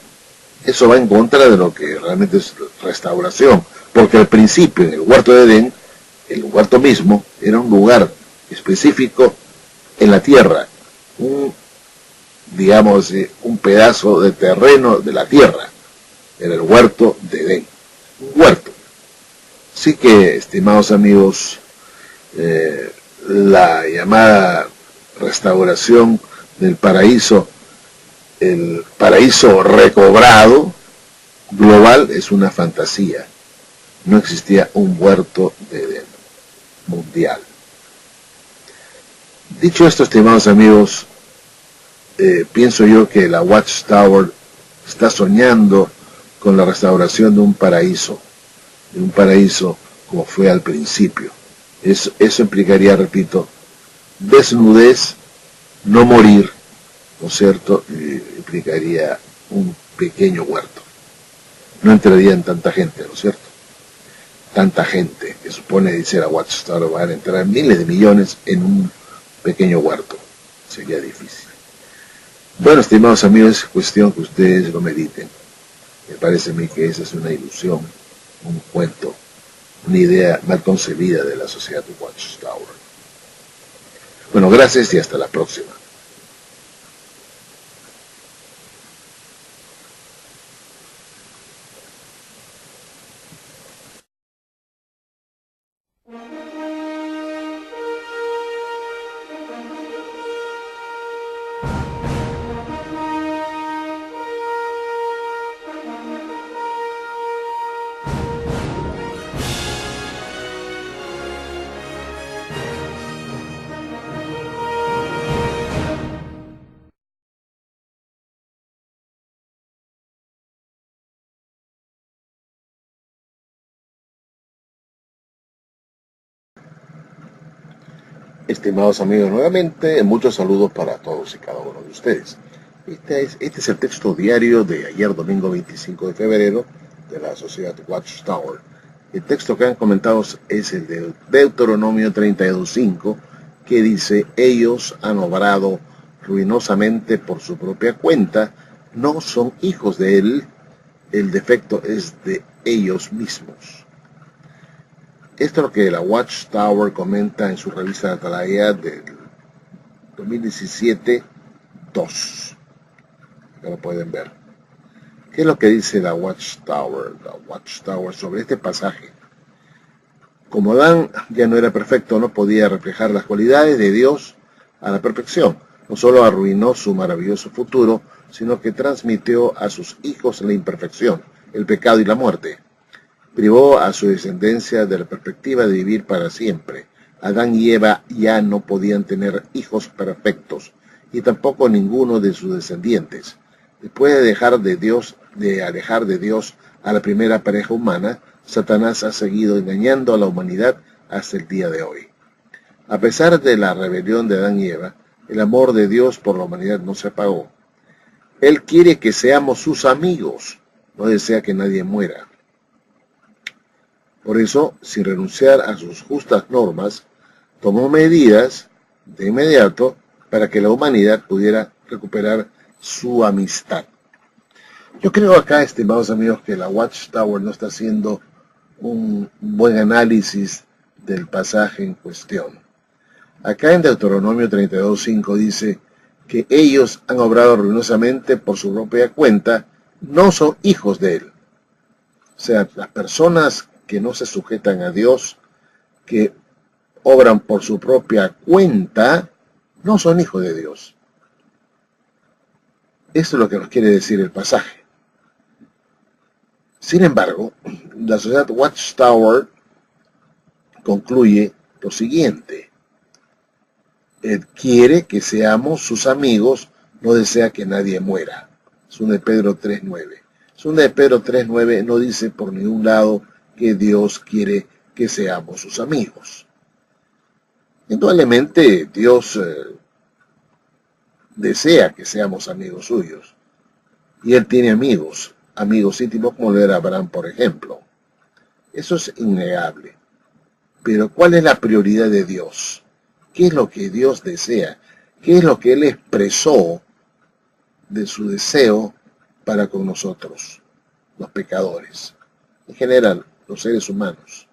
eso va en contra de lo que realmente es restauración, porque al principio en el huerto de Edén, el huerto mismo era un lugar específico en la tierra, digamos, un pedazo de terreno de la tierra, era el huerto de Edén, un huerto. Así que, estimados amigos, la llamada restauración del paraíso, el paraíso recobrado global, es una fantasía. No existía un huerto de Edén mundial. Dicho esto, estimados amigos, pienso yo que la Watchtower está soñando con la restauración de un paraíso como fue al principio. Eso implicaría, repito, desnudez, no morir, ¿no es cierto? Implicaría un pequeño huerto. No entrarían tanta gente, ¿no es cierto? Tanta gente, que supone, dice la Watchtower, van a entrar miles de millones en un pequeño huerto. Sería difícil. Bueno, estimados amigos, es cuestión que ustedes lo mediten. Me parece a mí que esa es una ilusión, un cuento, una idea mal concebida de la sociedad de Watchtower. Bueno, gracias y hasta la próxima. Estimados amigos, nuevamente muchos saludos para todos y cada uno de ustedes. Este es el texto diario de ayer domingo 25 de febrero de la Sociedad Watchtower. El texto que han comentado es el de Deuteronomio 32:5, que dice: ellos han obrado ruinosamente por su propia cuenta, no son hijos de él, el defecto es de ellos mismos. Esto es lo que la Watchtower comenta en su revista de Atalaya del 2017-2. Acá lo pueden ver. ¿Qué es lo que dice la Watchtower? La Watchtower sobre este pasaje. Como Adán ya no era perfecto, no podía reflejar las cualidades de Dios a la perfección. No solo arruinó su maravilloso futuro, sino que transmitió a sus hijos la imperfección, el pecado y la muerte. Privó a su descendencia de la perspectiva de vivir para siempre. Adán y Eva ya no podían tener hijos perfectos, y tampoco ninguno de sus descendientes. Después de alejar de Dios a la primera pareja humana, Satanás ha seguido engañando a la humanidad hasta el día de hoy. A pesar de la rebelión de Adán y Eva, el amor de Dios por la humanidad no se apagó. Él quiere que seamos sus amigos, no desea que nadie muera. Por eso, sin renunciar a sus justas normas, tomó medidas de inmediato para que la humanidad pudiera recuperar su amistad. Yo creo acá, estimados amigos, que la Watchtower no está haciendo un buen análisis del pasaje en cuestión. Acá en Deuteronomio 32:5 dice que ellos han obrado ruinosamente por su propia cuenta, no son hijos de él. O sea, las personas que no se sujetan a Dios, que obran por su propia cuenta, no son hijos de Dios. Esto es lo que nos quiere decir el pasaje. Sin embargo, la sociedad Watchtower concluye lo siguiente: Él quiere que seamos sus amigos, no desea que nadie muera. Segunda de Pedro 3:9. Segunda de Pedro 3:9 no dice por ningún lado que Dios quiere que seamos sus amigos. Indudablemente Dios desea que seamos amigos suyos. Y Él tiene amigos íntimos como lo era Abraham, por ejemplo. Eso es innegable. Pero ¿cuál es la prioridad de Dios? ¿Qué es lo que Dios desea? ¿Qué es lo que Él expresó de su deseo para con nosotros, los pecadores? En general, los seres humanos.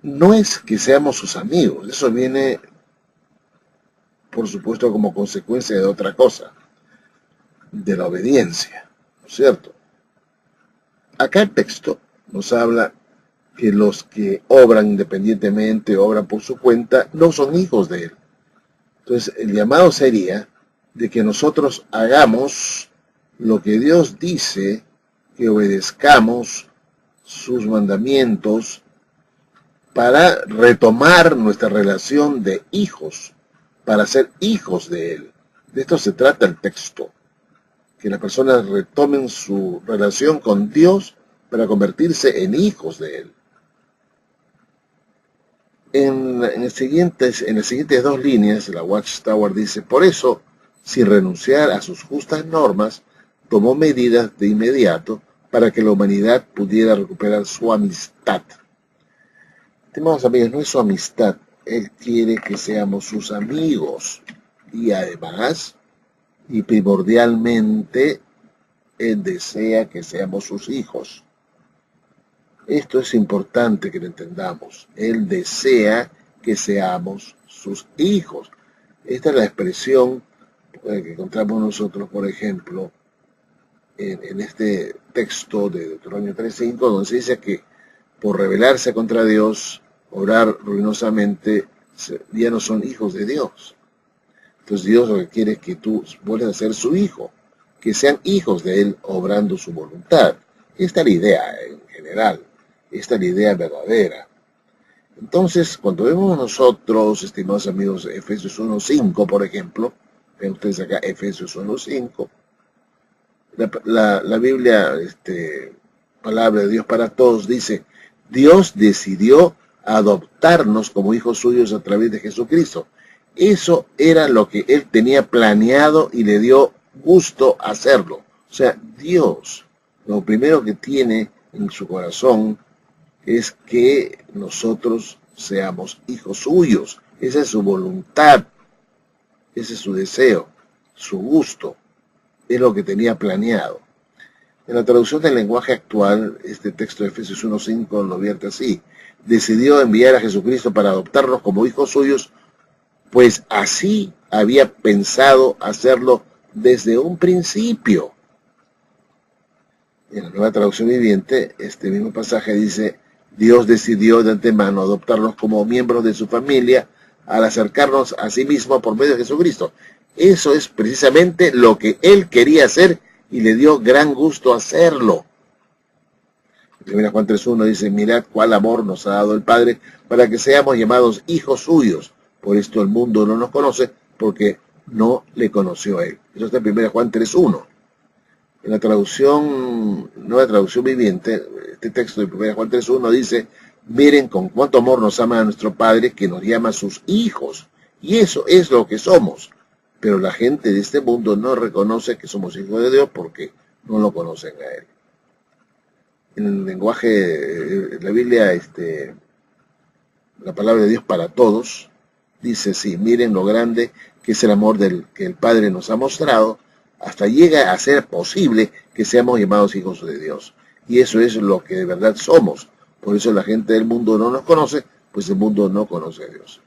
No es que seamos sus amigos, eso viene, por supuesto, como consecuencia de otra cosa, de la obediencia, ¿no es cierto? Acá el texto nos habla que los que obran independientemente, obran por su cuenta, no son hijos de Él. Entonces, el llamado sería de que nosotros hagamos lo que Dios dice, que obedezcamos sus mandamientos para retomar nuestra relación de hijos, para ser hijos de Él. De esto se trata el texto, que las personas retomen su relación con Dios para convertirse en hijos de Él. En las siguientes dos líneas, la Watchtower dice: por eso, sin renunciar a sus justas normas, tomó medidas de inmediato para que la humanidad pudiera recuperar su amistad. Estimados amigos, no es su amistad, Él quiere que seamos sus amigos. Y además, y primordialmente, Él desea que seamos sus hijos. Esto es importante que lo entendamos. Él desea que seamos sus hijos. Esta es la expresión que encontramos nosotros, por ejemplo, en este texto de Deuteronomio 3:5, donde se dice que por rebelarse contra Dios, obrar ruinosamente, ya no son hijos de Dios. Entonces Dios lo que quiere es que tú vuelvas a ser su hijo, que sean hijos de Él obrando su voluntad. Esta es la idea en general. Esta es la idea verdadera. Entonces, cuando vemos nosotros, estimados amigos, Efesios 1:5, por ejemplo, ven ustedes acá Efesios 1:5, la Biblia, palabra de Dios para todos, dice: Dios decidió adoptarnos como hijos suyos a través de Jesucristo. Eso era lo que Él tenía planeado y le dio gusto hacerlo. O sea, Dios, lo primero que tiene en su corazón es que nosotros seamos hijos suyos. Esa es su voluntad, ese es su deseo, su gusto, es lo que tenía planeado. En la traducción del lenguaje actual, este texto de Efesios 1:5 lo vierte así: decidió enviar a Jesucristo para adoptarnos como hijos suyos, pues así había pensado hacerlo desde un principio. En la Nueva Traducción Viviente, este mismo pasaje dice: Dios decidió de antemano adoptarnos como miembros de su familia al acercarnos a sí mismo por medio de Jesucristo. Eso es precisamente lo que Él quería hacer y le dio gran gusto hacerlo. En 1 Juan 3:1 dice: mirad cuál amor nos ha dado el Padre para que seamos llamados hijos suyos. Por esto el mundo no nos conoce, porque no le conoció a Él. Eso está en 1 Juan 3:1. En la Nueva Traducción Viviente, este texto de 1 Juan 3:1 dice: miren con cuánto amor nos ama nuestro Padre, que nos llama sus hijos. Y eso es lo que somos. Pero la gente de este mundo no reconoce que somos hijos de Dios porque no lo conocen a Él. En el lenguaje de la Biblia, la palabra de Dios para todos, dice: sí, miren lo grande que es el amor que el Padre nos ha mostrado, hasta llega a ser posible que seamos llamados hijos de Dios. Y eso es lo que de verdad somos. Por eso la gente del mundo no nos conoce, pues el mundo no conoce a Dios.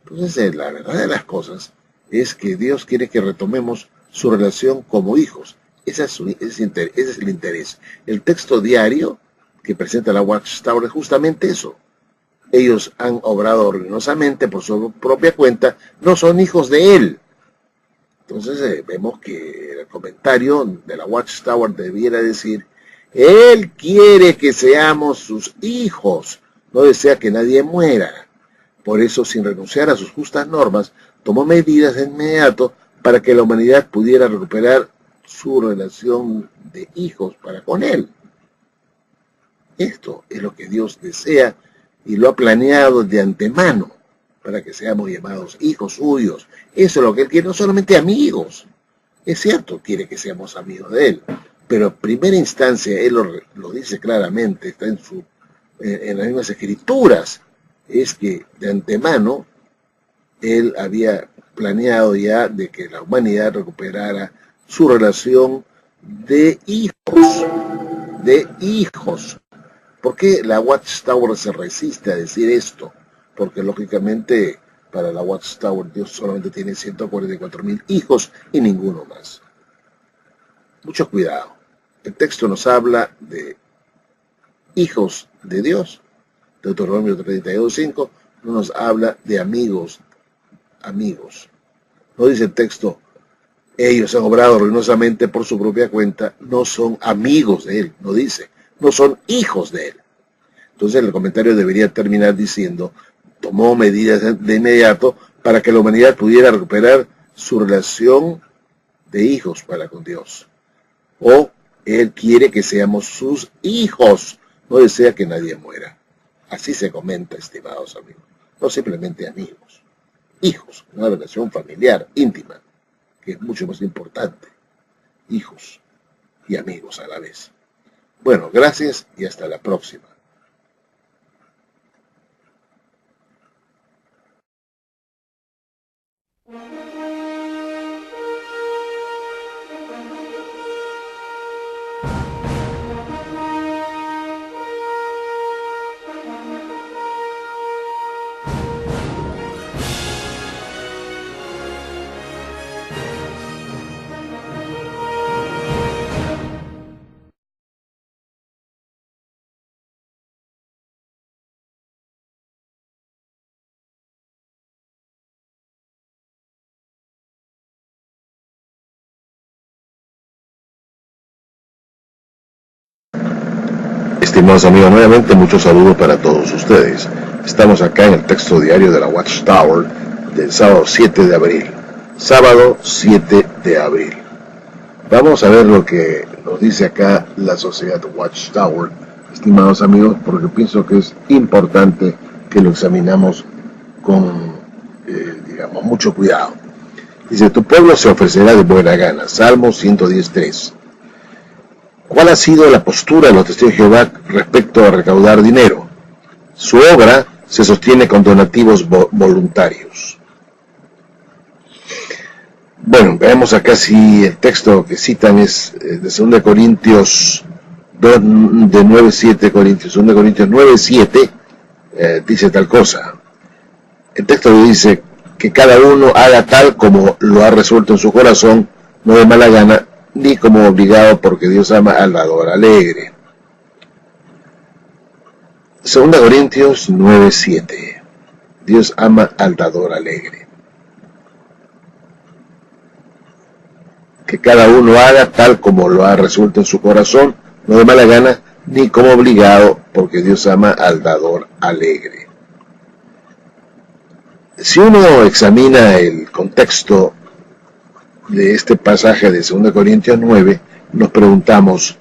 Entonces, la verdad de las cosas es que Dios quiere que retomemos su relación como hijos. Ese es el interés. El texto diario que presenta la Watchtower es justamente eso. Ellos han obrado ruinosamente por su propia cuenta, no son hijos de Él. Entonces vemos que el comentario de la Watchtower debiera decir: Él quiere que seamos sus hijos, no desea que nadie muera. Por eso, sin renunciar a sus justas normas, tomó medidas de inmediato para que la humanidad pudiera recuperar su relación de hijos para con Él. Esto es lo que Dios desea y lo ha planeado de antemano para que seamos llamados hijos suyos. Eso es lo que Él quiere, no solamente amigos. Es cierto, quiere que seamos amigos de Él, pero en primera instancia Él lo dice claramente, está en las mismas escrituras, es que de antemano Él había planeado ya de que la humanidad recuperara su relación de hijos. De hijos. ¿Por qué la Watchtower se resiste a decir esto? Porque lógicamente para la Watchtower Dios solamente tiene 144,000 hijos y ninguno más. Mucho cuidado. El texto nos habla de hijos de Dios. Deuteronomio 32:5 no nos habla de amigos. No dice el texto: ellos han obrado ruinosamente por su propia cuenta, no son amigos de Él. No dice, no son hijos de Él. Entonces el comentario debería terminar diciendo: tomó medidas de inmediato para que la humanidad pudiera recuperar su relación de hijos para con Dios. O Él quiere que seamos sus hijos, no desea que nadie muera. Así se comenta, estimados amigos. No simplemente amigos, hijos, una relación familiar, íntima, que es mucho más importante. Hijos y amigos a la vez. Bueno, gracias y hasta la próxima. Estimados amigos, nuevamente muchos saludos para todos ustedes. Estamos acá en el texto diario de la Watchtower del sábado 7 de abril. Sábado 7 de abril. Vamos a ver lo que nos dice acá la sociedad Watchtower, estimados amigos, porque pienso que es importante que lo examinamos con, digamos, mucho cuidado. Dice, tu pueblo se ofrecerá de buena gana. Salmo 110:3. ¿Cuál ha sido la postura de los testigos de Jehová respecto a recaudar dinero? Su obra se sostiene con donativos voluntarios. Bueno, veamos acá si el texto que citan es de 2 Corintios 2, de 9:7, 2 Corintios 9:7, dice tal cosa. El texto dice que cada uno haga tal como lo ha resuelto en su corazón, no de mala gana, ni como obligado, porque Dios ama al dador alegre. 2 Corintios 9:7. Dios ama al dador alegre. Que cada uno haga tal como lo ha resuelto en su corazón, no de mala gana, ni como obligado, porque Dios ama al dador alegre. Si uno examina el contexto de este pasaje de 2 Corintios 9, nos preguntamos,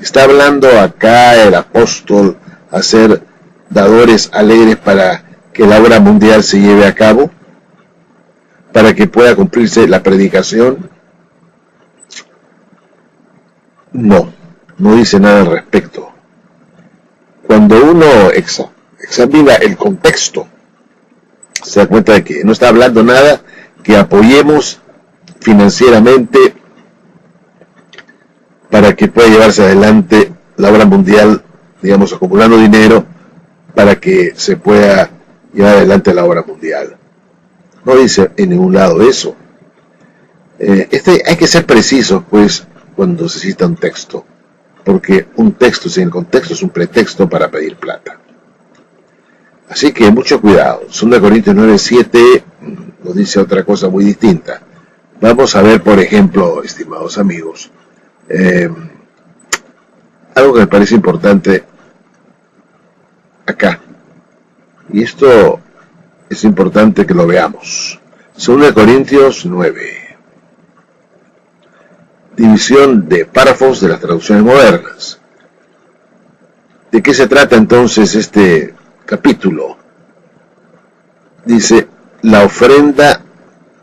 ¿está hablando acá el apóstol a ser dadores alegres para que la obra mundial se lleve a cabo? ¿Para que pueda cumplirse la predicación? No, no dice nada al respecto. Cuando uno examina el contexto, se da cuenta de que no está hablando nada que apoyemos financieramente para que pueda llevarse adelante la obra mundial, digamos, acumulando dinero para que se pueda llevar adelante la obra mundial. No dice en ningún lado eso. Hay que ser precisos, pues, cuando se cita un texto, porque un texto sin el contexto es un pretexto para pedir plata. Así que mucho cuidado. 2 Corintios 9:7 nos dice otra cosa muy distinta. Vamos a ver, por ejemplo, estimados amigos, algo que me parece importante acá. Y esto es importante que lo veamos. 2 Corintios 9. División de párrafos de las traducciones modernas. ¿De qué se trata entonces este capítulo? Dice, la ofrenda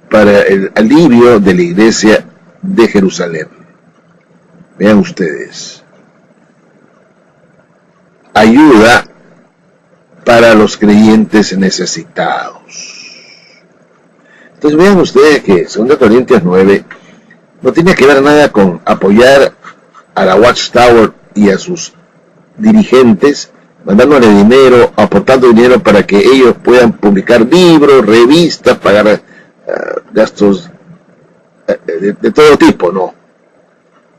para el alivio de la iglesia de Jerusalén. Vean ustedes. Ayuda para los creyentes necesitados. Entonces vean ustedes que 2 Corintios 9 no tiene que ver nada con apoyar a la Watchtower y a sus dirigentes, mandándole dinero, aportando dinero para que ellos puedan publicar libros, revistas, pagar gastos de todo tipo.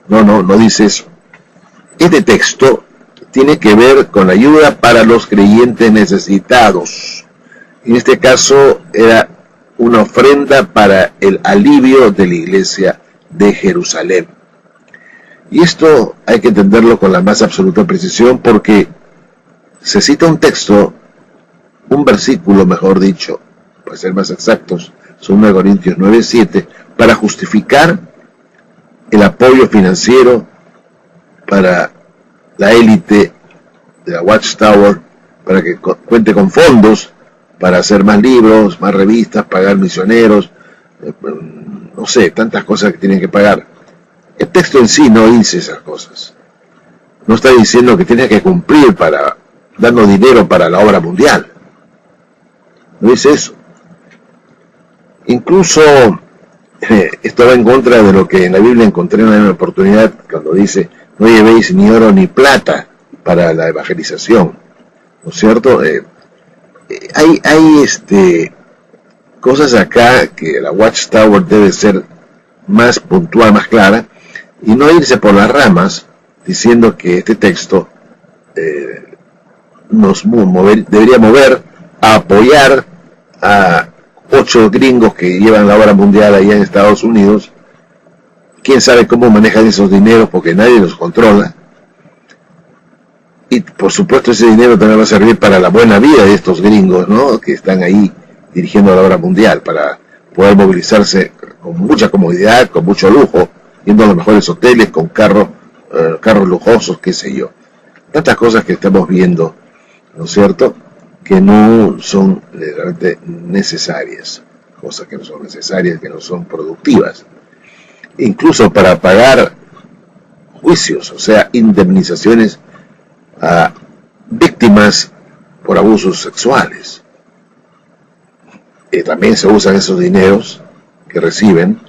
No dice eso. Este texto tiene que ver con la ayuda para los creyentes necesitados. En este caso era una ofrenda para el alivio de la iglesia de Jerusalén. Y esto hay que entenderlo con la más absoluta precisión, porque se cita un texto, un versículo mejor dicho, para ser más exactos, 2 Corintios 9:7, para justificar el apoyo financiero para la élite de la Watchtower, para que cuente con fondos para hacer más libros, más revistas, pagar misioneros, no sé, tantas cosas que tienen que pagar. El texto en sí no dice esas cosas. No está diciendo que tiene que cumplir para darnos dinero para la obra mundial. No dice eso. Incluso esto va en contra de lo que en la Biblia encontré en una oportunidad cuando dice, no llevéis ni oro ni plata para la evangelización. ¿No es cierto? Hay cosas acá que la Watchtower debe ser más puntual, más clara, y no irse por las ramas diciendo que este texto debería mover a apoyar a 8 gringos que llevan la obra mundial allá en Estados Unidos. Quién sabe cómo manejan esos dineros, porque nadie los controla. Y por supuesto ese dinero también va a servir para la buena vida de estos gringos, ¿no?, que están ahí dirigiendo la obra mundial, para poder movilizarse con mucha comodidad, con mucho lujo, yendo a los mejores hoteles, con carros lujosos, qué sé yo. Tantas cosas que estamos viendo, ¿no es cierto? que no son realmente necesarias, cosas que no son necesarias, que no son productivas, incluso para pagar juicios, o sea, indemnizaciones a víctimas por abusos sexuales. También se usan esos dineros que reciben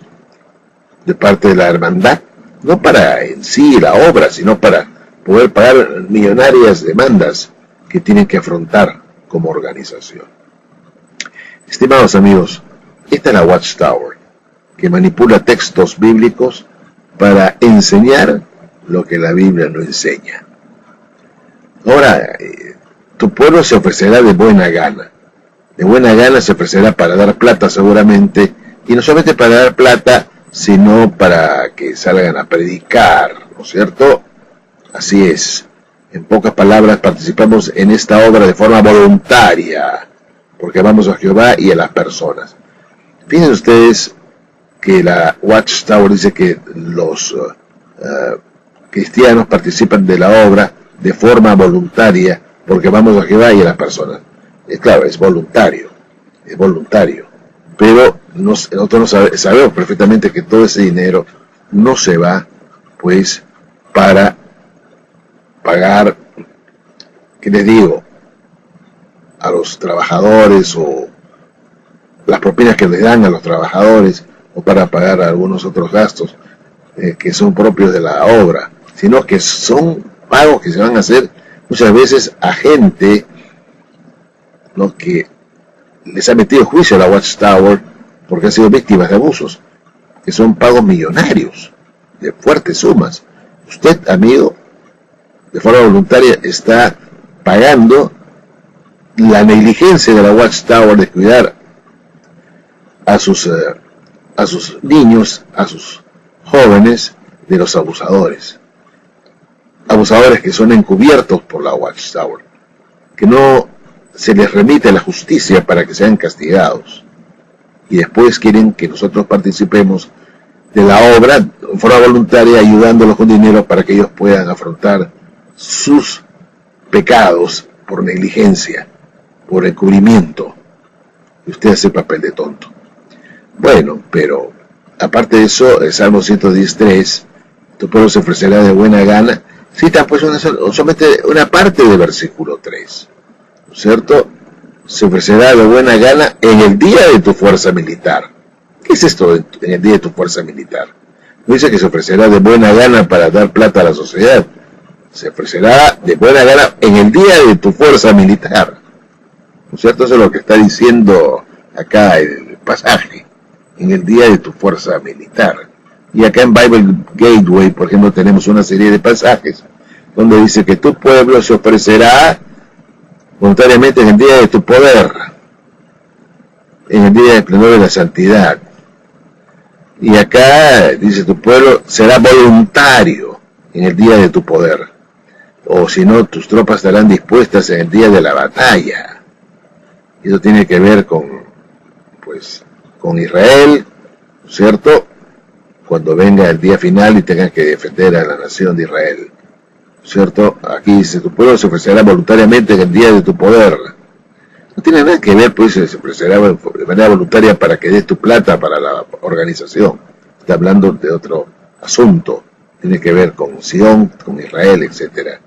de parte de la hermandad, no para en sí la obra, sino para poder pagar millonarias demandas que tienen que afrontar como organización. Estimados amigos, esta es la Watchtower, que manipula textos bíblicos para enseñar lo que la Biblia no enseña. Ahora, tu pueblo se ofrecerá de buena gana. De buena gana se ofrecerá para dar plata seguramente, y no solamente para dar plata, sino para que salgan a predicar, ¿no es cierto? Así es. En pocas palabras, participamos en esta obra de forma voluntaria, porque amamos a Jehová y a las personas. Fíjense ustedes que la Watchtower dice que los cristianos participan de la obra de forma voluntaria, porque amamos a Jehová y a las personas. Claro, es voluntario, pero nosotros sabemos perfectamente que todo ese dinero no se va, pues, para pagar, ¿qué les digo?, a los trabajadores, o las propinas que les dan a los trabajadores, o para pagar algunos otros gastos que son propios de la obra, sino que son pagos que se van a hacer muchas veces a gente, ¿no?, que les ha metido juicio a la Watchtower porque han sido víctimas de abusos, que son pagos millonarios, de fuertes sumas. Usted, amigo, de forma voluntaria está pagando la negligencia de la Watchtower de cuidar a sus niños, a sus jóvenes, de los abusadores. Abusadores que son encubiertos por la Watchtower, que no se les remite a la justicia para que sean castigados, y después quieren que nosotros participemos de la obra en forma voluntaria, ayudándolos con dinero para que ellos puedan afrontar sus pecados por negligencia, por encubrimiento, y usted hace el papel de tonto. Bueno, pero aparte de eso, el Salmo 110.3, tu pueblo se ofrecerá de buena gana, cita pues solamente una parte del versículo 3, ¿no es cierto? Se ofrecerá de buena gana en el día de tu fuerza militar. ¿Qué es esto en el día de tu fuerza militar? No dice que se ofrecerá de buena gana para dar plata a la sociedad. Se ofrecerá de buena gana en el día de tu fuerza militar, ¿no es cierto? Eso es lo que está diciendo acá el pasaje, en el día de tu fuerza militar. Y acá en Bible Gateway, por ejemplo, tenemos una serie de pasajes donde dice que tu pueblo se ofrecerá voluntariamente en el día de tu poder, en el día del esplendor de la santidad. Y acá dice tu pueblo será voluntario en el día de tu poder, o si no, tus tropas estarán dispuestas en el día de la batalla. Y eso tiene que ver con Israel, ¿cierto?, cuando venga el día final y tengan que defender a la nación de Israel, ¿cierto? Aquí dice, tu pueblo se ofrecerá voluntariamente en el día de tu poder. No tiene nada que ver, pues, se ofrecerá de manera voluntaria para que des tu plata para la organización. Está hablando de otro asunto, tiene que ver con Sion, con Israel, etcétera.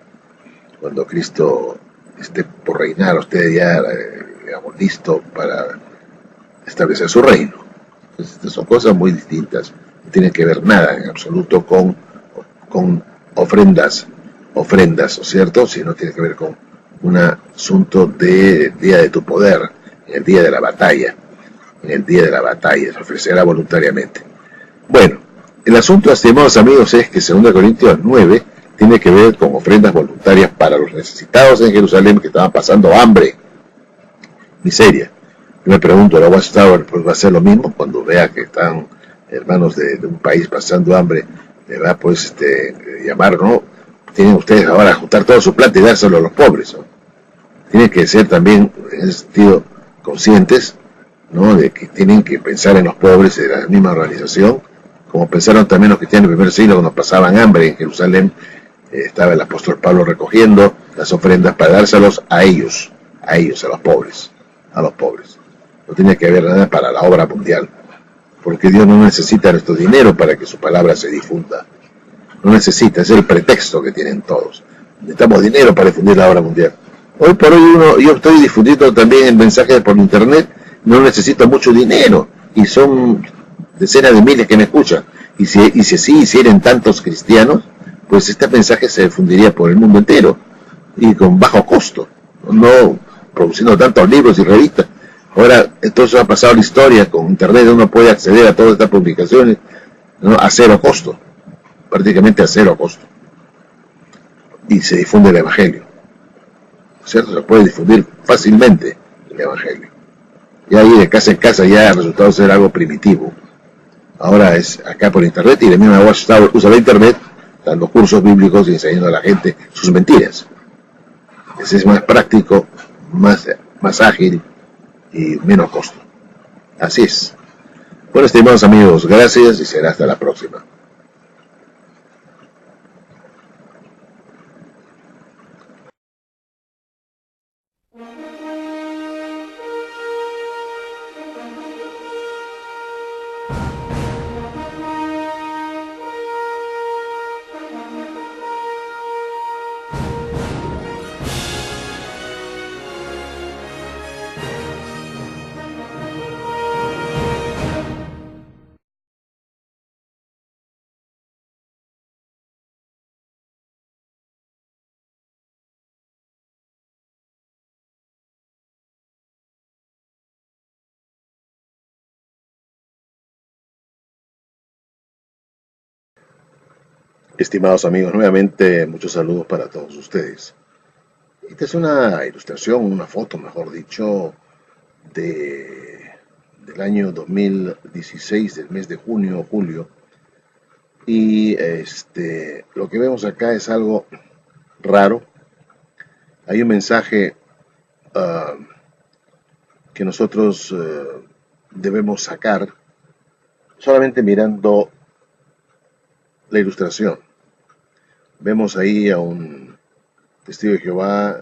Cuando Cristo esté por reinar, usted ya, digamos, listo para establecer su reino. Entonces, estas son cosas muy distintas. No tiene que ver nada en absoluto con ofrendas, ¿no es cierto? Sino tiene que ver con un asunto de día de tu poder, en el día de la batalla. En el día de la batalla se ofrecerá voluntariamente. Bueno, el asunto, estimados amigos, es que 2 Corintios 9 tiene que ver con ofrendas voluntarias para los necesitados en Jerusalén que estaban pasando hambre, miseria. Yo me pregunto, ¿la Watchtower pues va a hacer lo mismo cuando vea que están hermanos de un país pasando hambre? Le va pues llamar, ¿no? Tienen ustedes ahora que juntar toda su plata y dárselo a los pobres, ¿no? Tienen que ser también, en ese sentido, conscientes, ¿no?, de que tienen que pensar en los pobres de la misma organización, como pensaron también los cristianos en el primer siglo cuando pasaban hambre en Jerusalén. Estaba el apóstol Pablo recogiendo las ofrendas para dárselos a ellos, a ellos, a los pobres, a los pobres. No tiene que haber nada para la obra mundial, porque Dios no necesita nuestro dinero para que su palabra se difunda. No necesita, es el pretexto que tienen todos. Necesitamos dinero para difundir la obra mundial. Hoy por hoy yo estoy difundiendo también el mensaje por internet, no necesito mucho dinero, y son decenas de miles que me escuchan. Y si así hicieran tantos cristianos, pues este mensaje se difundiría por el mundo entero, y con bajo costo, no produciendo tantos libros y revistas. Ahora, entonces ha pasado la historia, con internet uno puede acceder a todas estas publicaciones, ¿no?, a cero costo, prácticamente a cero costo. Y se difunde el Evangelio, ¿cierto? Se puede difundir fácilmente el Evangelio. Y ahí de casa en casa ya ha resultado ser algo primitivo. Ahora es acá por internet, y la misma Watchtower usa la internet dando cursos bíblicos y enseñando a la gente sus mentiras. Ese es más práctico, más ágil y menos costo. Así es. Bueno, estimados amigos, gracias y será hasta la próxima. Estimados amigos, nuevamente muchos saludos para todos ustedes. Esta es una ilustración, una foto, mejor dicho, del año 2016, del mes de junio o julio. Y lo que vemos acá es algo raro. Hay un mensaje que nosotros debemos sacar solamente mirando la ilustración. Vemos ahí a un testigo de Jehová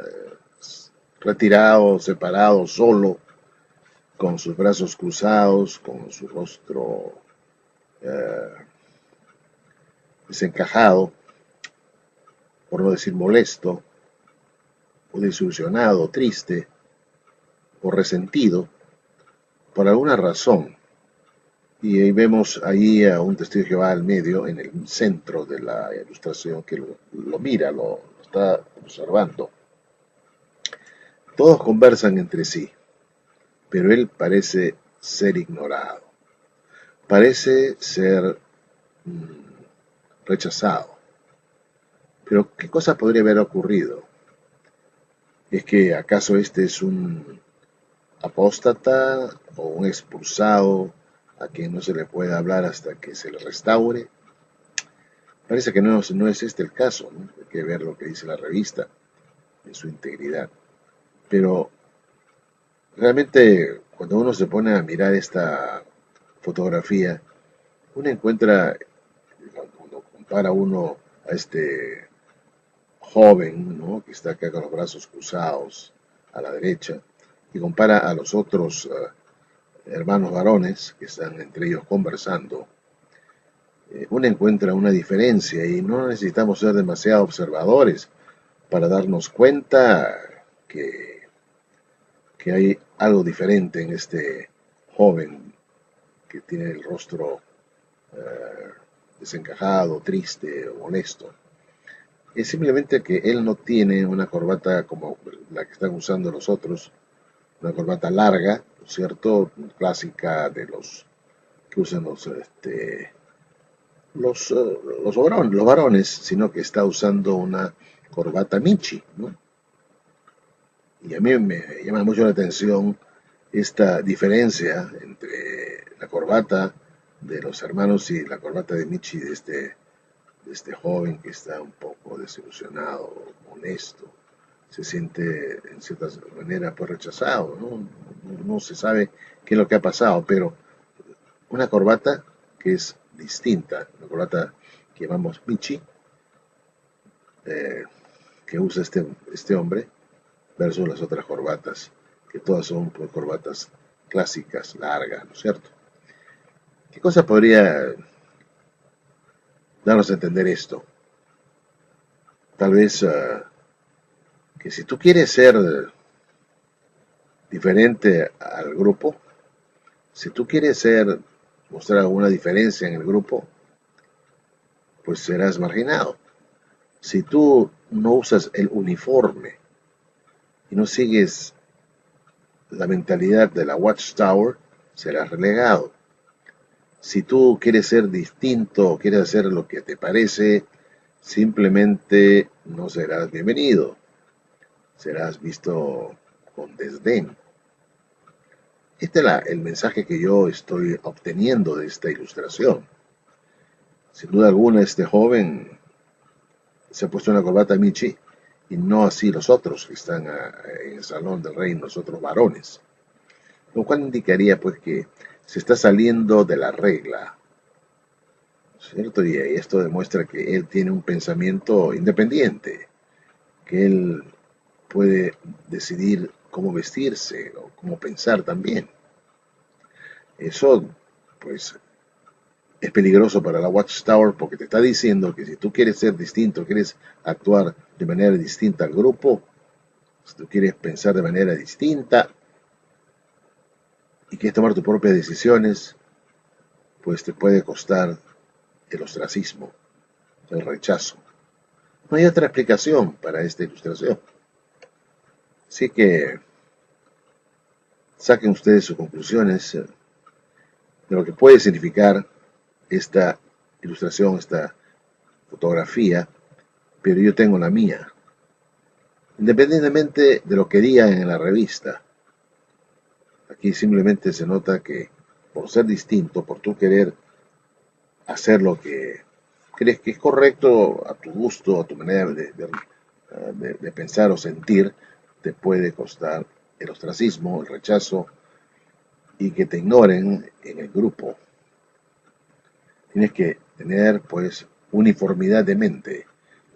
retirado, separado, solo, con sus brazos cruzados, con su rostro desencajado, por no decir molesto, o desilusionado, triste, o resentido, por alguna razón. Y ahí vemos ahí a un testigo de Jehová al medio, en el centro de la ilustración, que lo mira, lo está observando. Todos conversan entre sí, pero él parece ser ignorado, parece ser rechazado. Pero ¿qué cosa podría haber ocurrido? ¿Es que acaso este es un apóstata o un expulsado a quien no se le puede hablar hasta que se le restaure? Parece que no es este el caso, ¿no? Hay que ver lo que dice la revista en su integridad. Pero realmente cuando uno se pone a mirar esta fotografía, uno encuentra, cuando compara uno a este joven, ¿no?, que está acá con los brazos cruzados a la derecha, y compara a los otros hermanos varones que están entre ellos conversando, uno encuentra una diferencia, y no necesitamos ser demasiado observadores para darnos cuenta que hay algo diferente en este joven que tiene el rostro desencajado, triste, honesto. Es simplemente que él no tiene una corbata como la que están usando los otros, una corbata larga, ¿cierto?, clásica de los que usan los varones, sino que está usando una corbata Michi, ¿no? Y a mí me llama mucho la atención esta diferencia entre la corbata de los hermanos y la corbata de Michi de este joven que está un poco desilusionado, honesto, se siente en cierta manera pues rechazado, ¿no? No se sabe qué es lo que ha pasado, pero una corbata que es distinta, una corbata que llamamos Michi, que usa este hombre, versus las otras corbatas, que todas son pues, corbatas clásicas, largas, ¿no es cierto? ¿Qué cosa podría darnos a entender esto? Tal vez que si tú quieres ser diferente al grupo, si tú quieres mostrar alguna diferencia en el grupo, pues serás marginado. Si tú no usas el uniforme y no sigues la mentalidad de la Watchtower, serás relegado. Si tú quieres ser distinto o quieres hacer lo que te parece, simplemente no serás bienvenido. Serás visto con desdén. Este es el mensaje que yo estoy obteniendo de esta ilustración. Sin duda alguna, este joven se ha puesto una corbata Michi y no así los otros que están en el salón del rey, los otros varones. Lo cual indicaría pues que se está saliendo de la regla, ¿cierto? Y esto demuestra que él tiene un pensamiento independiente, que él puede decidir cómo vestirse o cómo pensar también. Eso, pues, es peligroso para la Watchtower porque te está diciendo que si tú quieres ser distinto, quieres actuar de manera distinta al grupo, si tú quieres pensar de manera distinta y quieres tomar tus propias decisiones, pues te puede costar el ostracismo, el rechazo. No hay otra explicación para esta ilustración. Así que saquen ustedes sus conclusiones de lo que puede significar esta ilustración, esta fotografía, pero yo tengo la mía. Independientemente de lo que digan en la revista, aquí simplemente se nota que por ser distinto, por tú querer hacer lo que crees que es correcto a tu gusto, a tu manera de pensar o sentir, te puede costar el ostracismo, el rechazo y que te ignoren en el grupo. Tienes que tener pues uniformidad de mente,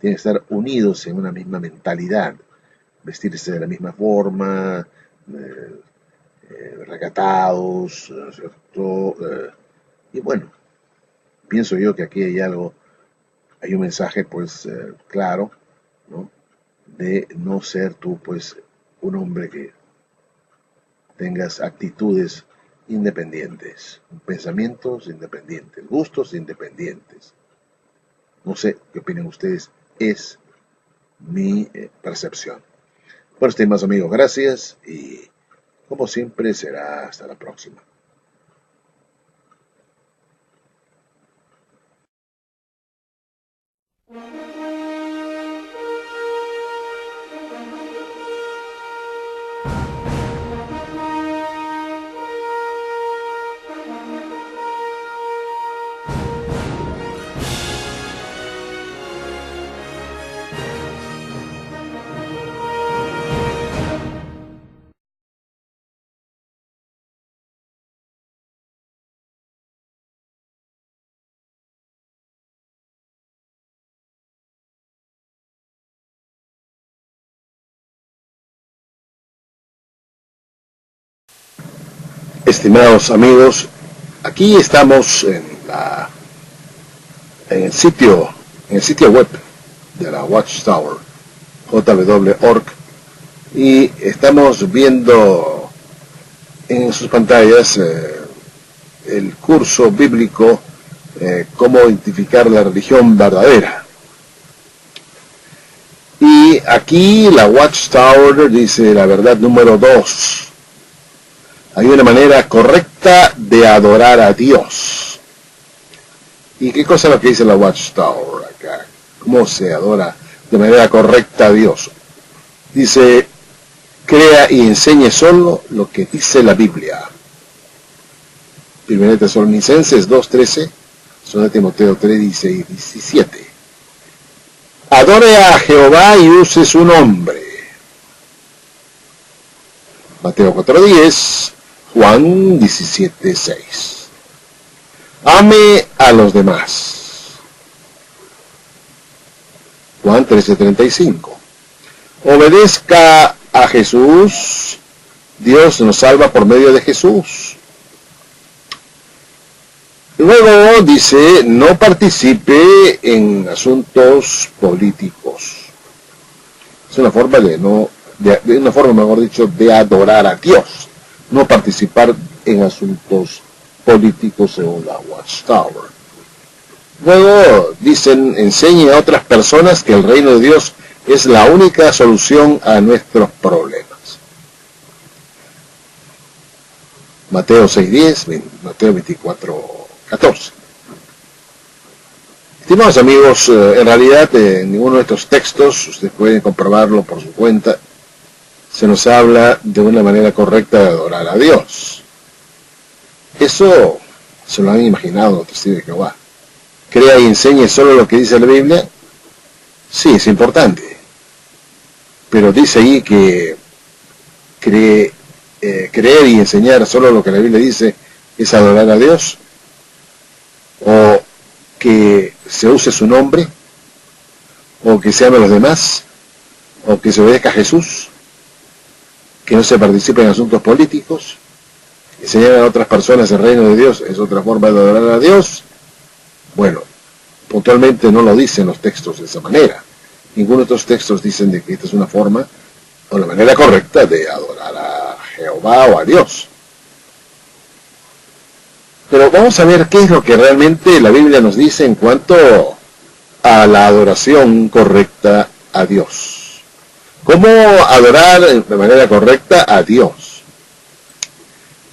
tienes que estar unidos en una misma mentalidad, vestirse de la misma forma, recatados, ¿cierto? Y bueno, pienso yo que aquí hay un mensaje pues claro, ¿no? De no ser tú pues un hombre que tengas actitudes independientes, pensamientos independientes, gustos independientes. No sé qué opinan ustedes, es mi percepción. Bueno, estimados amigos, gracias y como siempre será hasta la próxima. Estimados amigos, aquí estamos en el sitio web de la Watchtower, jw.org, y estamos viendo en sus pantallas el curso bíblico cómo identificar la religión verdadera. Y aquí la Watchtower dice la verdad número 2. Hay una manera correcta de adorar a Dios. ¿Y qué cosa es lo que dice la Watchtower acá? ¿Cómo se adora de manera correcta a Dios? Dice, crea y enseñe solo lo que dice la Biblia. 1 Tesalonicenses 2:13, 2 Timoteo 3:16 y 17. Adore a Jehová y use su nombre. Mateo 4:10, Juan 17:6. Ame a los demás. Juan 13:35. Obedezca a Jesús, Dios nos salva por medio de Jesús. Luego dice, no participe en asuntos políticos. Es una forma de una forma, mejor dicho, de adorar a Dios. No participar en asuntos políticos según la Watchtower. Luego dicen, enseñe a otras personas que el reino de Dios es la única solución a nuestros problemas. Mateo 6:10, Mateo 24:14. Estimados amigos, en realidad en ninguno de estos textos, ustedes pueden comprobarlo por su cuenta, se nos habla de una manera correcta de adorar a Dios. Eso se lo han imaginado los testigos de Jehová. ¿Crea y enseñe solo lo que dice la Biblia? Sí, es importante. Pero dice ahí que creer y enseñar solo lo que la Biblia dice es adorar a Dios. O que se use su nombre, o que se ame a los demás, o que se obedezca a Jesús, que no se participe en asuntos políticos, enseñar a otras personas el reino de Dios es otra forma de adorar a Dios. Bueno, puntualmente no lo dicen los textos de esa manera. Ninguno de estos textos dicen de que esta es una forma o la manera correcta de adorar a Jehová o a Dios. Pero vamos a ver qué es lo que realmente la Biblia nos dice en cuanto a la adoración correcta a Dios. ¿Cómo adorar de manera correcta a Dios?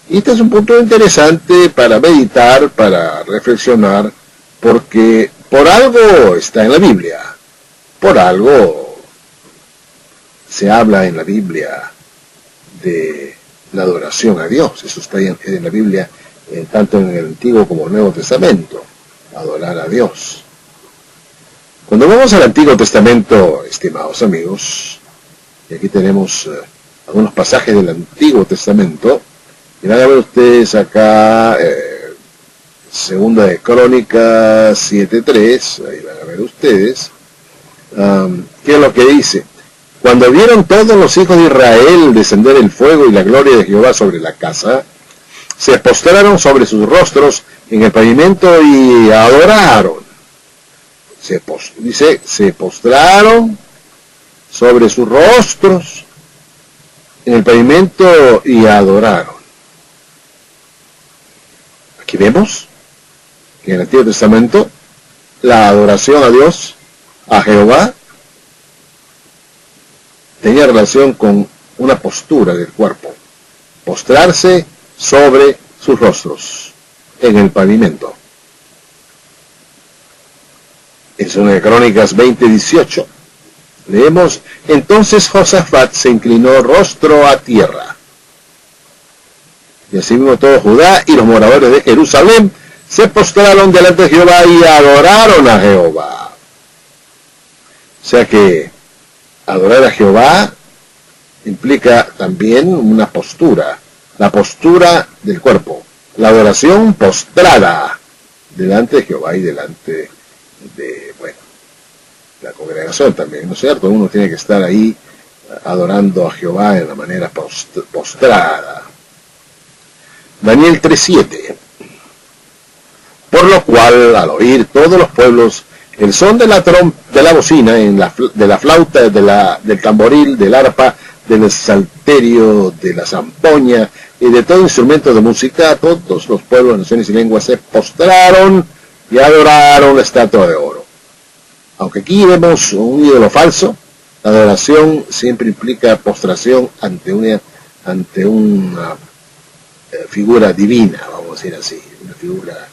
Y este es un punto interesante para meditar, para reflexionar, porque por algo está en la Biblia, por algo se habla en la Biblia de la adoración a Dios. Eso está en la Biblia, tanto en el Antiguo como el Nuevo Testamento, adorar a Dios. Cuando vamos al Antiguo Testamento, estimados amigos, y aquí tenemos algunos pasajes del Antiguo Testamento, y van a ver ustedes acá, Segunda de Crónicas 7:3, ahí van a ver ustedes, ¿qué es lo que dice? Cuando vieron todos los hijos de Israel descender el fuego y la gloria de Jehová sobre la casa, se postraron sobre sus rostros en el pavimento y adoraron. Se postraron sobre sus rostros en el pavimento y adoraron. Aquí vemos que en el Antiguo Testamento la adoración a Dios, a Jehová, tenía relación con una postura del cuerpo, postrarse sobre sus rostros en el pavimento. En Segunda de Crónicas 20:18 leemos, entonces Josafat se inclinó rostro a tierra. Y asimismo todo Judá y los moradores de Jerusalén se postraron delante de Jehová y adoraron a Jehová. O sea que adorar a Jehová implica también una postura, la postura del cuerpo, la adoración postrada delante de Jehová y delante de, la congregación también, ¿no es cierto? Uno tiene que estar ahí adorando a Jehová de la manera postrada. Daniel 3:7. Por lo cual, al oír todos los pueblos el son de la bocina, de la flauta, del tamboril, del arpa, del salterio, de la zampoña y de todo instrumento de música, todos los pueblos, naciones y lenguas se postraron y adoraron la estatua de oro. Aunque aquí vemos un ídolo falso, la adoración siempre implica postración ante una figura divina, vamos a decir así, una figura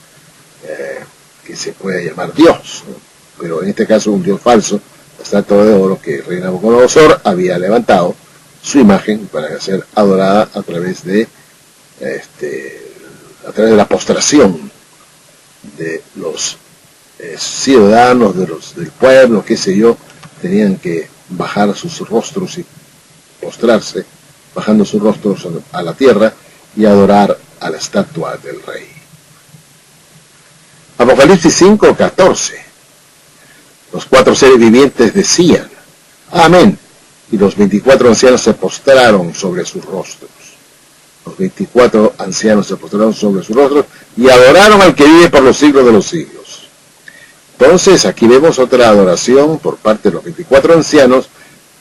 que se puede llamar Dios, ¿no? Pero en este caso un Dios falso, la estatua de oro que el rey Nabucodonosor había levantado su imagen para ser adorada a través de la postración de los ciudadanos, del pueblo, qué sé yo, tenían que bajar sus rostros y postrarse, bajando sus rostros a la tierra y adorar a la estatua del rey. Apocalipsis 5:14. Los 4 seres vivientes decían, amén. y los 24 ancianos se postraron sobre sus rostros. Los 24 ancianos se postraron sobre sus rostros y adoraron al que vive por los siglos de los siglos. Entonces aquí vemos otra adoración por parte de los 24 ancianos,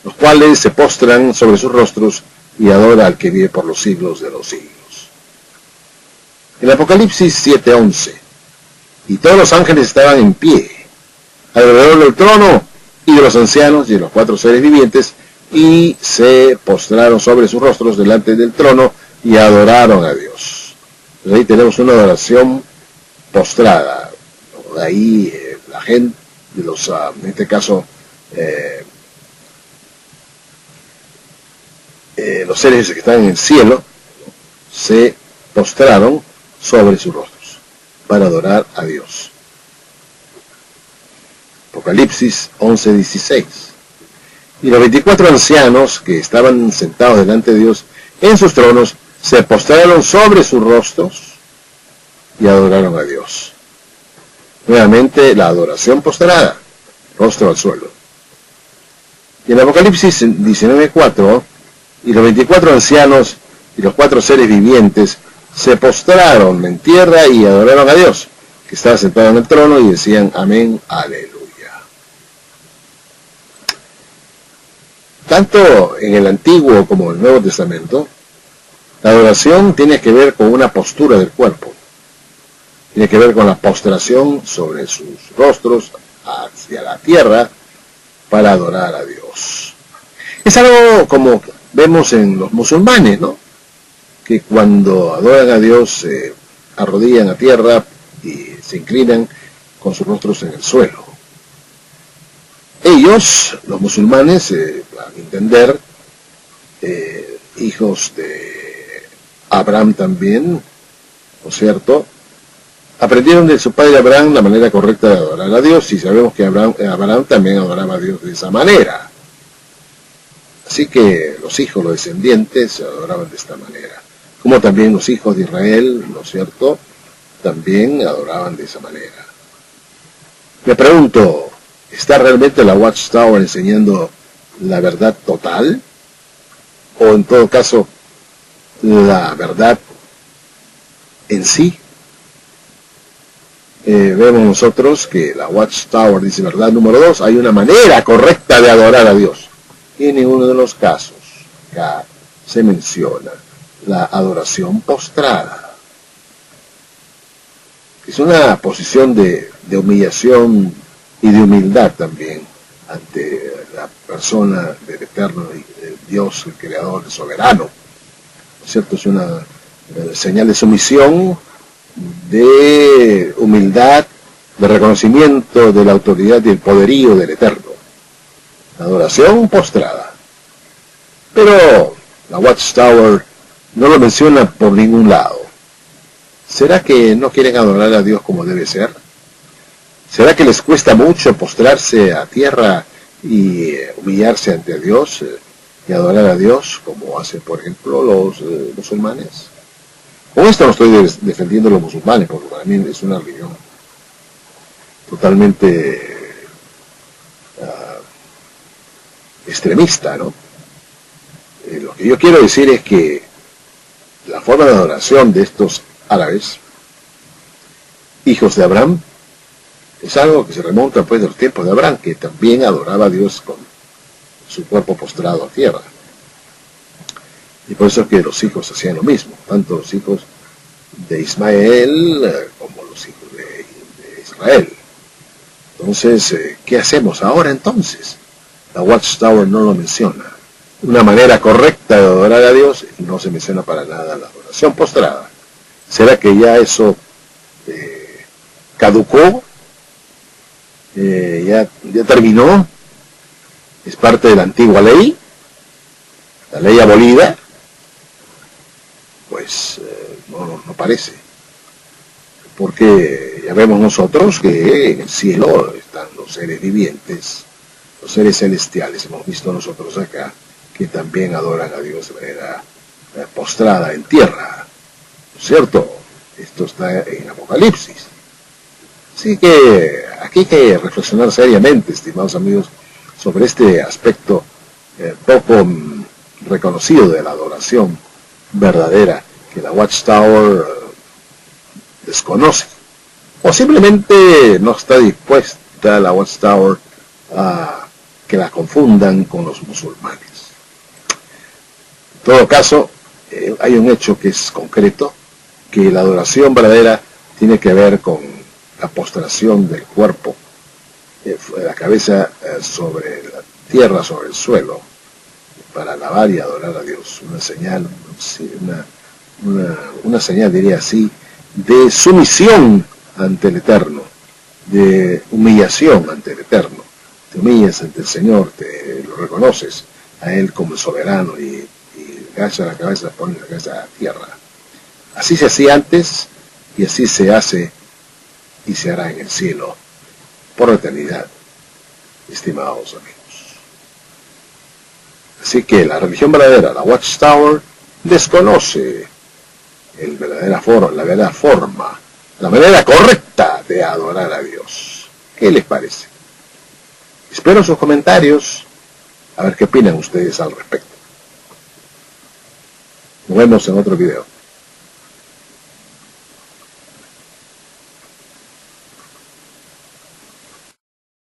los cuales se postran sobre sus rostros y adoran al que vive por los siglos de los siglos. En Apocalipsis 7:11, y todos los ángeles estaban en pie, alrededor del trono y de los ancianos y de los 4 seres vivientes, y se postraron sobre sus rostros delante del trono y adoraron a Dios. Entonces ahí tenemos una adoración postrada. Ahí la gente, en este caso, los seres que están en el cielo, se postraron sobre sus rostros para adorar a Dios. Apocalipsis 11:16. Y los 24 ancianos que estaban sentados delante de Dios en sus tronos se postraron sobre sus rostros y adoraron a Dios. Nuevamente la adoración postrada, rostro al suelo. Y en Apocalipsis 19:4, y los 24 ancianos y los 4 seres vivientes se postraron en tierra y adoraron a Dios, que estaba sentado en el trono, y decían amén, aleluya. Tanto en el Antiguo como en el Nuevo Testamento, la adoración tiene que ver con una postura del cuerpo. Tiene que ver con la postración sobre sus rostros hacia la tierra para adorar a Dios. Es algo como vemos en los musulmanes, ¿no? Que cuando adoran a Dios se arrodillan a tierra y se inclinan con sus rostros en el suelo. Ellos, los musulmanes, a mi entender, hijos de Abraham también, ¿no es cierto?, aprendieron de su padre Abraham la manera correcta de adorar a Dios, y sabemos que Abraham también adoraba a Dios de esa manera. Así que los hijos, los descendientes, se adoraban de esta manera. Como también los hijos de Israel, ¿no es cierto?, también adoraban de esa manera. Me pregunto, ¿está realmente la Watchtower enseñando la verdad total? ¿O en todo caso, la verdad en sí? Vemos nosotros que la Watchtower dice verdad número 2, hay una manera correcta de adorar a Dios. Y en ninguno de los casos acá se menciona la adoración postrada. Es una posición de humillación y de humildad también ante la persona del eterno Dios, el creador, el soberano. ¿No es cierto? Es una señal de sumisión, de humildad, de reconocimiento de la autoridad y el poderío del eterno. La adoración postrada. Pero la Watchtower no lo menciona por ningún lado. ¿Será que no quieren adorar a Dios como debe ser? ¿Será que les cuesta mucho postrarse a tierra y humillarse ante Dios y adorar a Dios como hacen, por ejemplo, los musulmanes? Con esto no estoy defendiendo a los musulmanes, porque para mí es una religión totalmente extremista, ¿no? Lo que yo quiero decir es que la forma de adoración de estos árabes, hijos de Abraham, es algo que se remonta pues de los tiempos de Abraham, que también adoraba a Dios con su cuerpo postrado a tierra. Y por eso es que los hijos hacían lo mismo, tanto los hijos de Ismael como los hijos de Israel. Entonces, ¿qué hacemos ahora entonces? La Watchtower no lo menciona. Una manera correcta de adorar a Dios, y no se menciona para nada la adoración postrada. ¿Será que ya eso caducó? ¿Ya terminó? ¿Es parte de la antigua ley? ¿La ley abolida? Pues no parece. Porque ya vemos nosotros que en el cielo están los seres vivientes, los seres celestiales, hemos visto nosotros acá, que también adoran a Dios de manera postrada en tierra, ¿no es cierto? Esto está en Apocalipsis. Así que aquí hay que reflexionar seriamente, estimados amigos, sobre este aspecto poco reconocido de la adoración verdadera que la Watchtower desconoce, o simplemente no está dispuesta la Watchtower a que la confundan con los musulmanes. En todo caso, hay un hecho que es concreto, que la adoración verdadera tiene que ver con la postración del cuerpo, la cabeza sobre la tierra, sobre el suelo, para alabar y adorar a Dios. Una señal, una señal, diría así, de sumisión ante el Eterno, de humillación ante el Eterno. Te humillas ante el Señor, te lo reconoces a Él como el soberano y agachas la cabeza, pones la cabeza a la tierra. Así se hacía antes y así se hace y se hará en el cielo por la eternidad, estimados amigos. Así que la religión verdadera, la Watchtower, desconoce la verdadera forma, la manera correcta de adorar a Dios. ¿Qué les parece? Espero sus comentarios, a ver qué opinan ustedes al respecto. Nos vemos en otro video.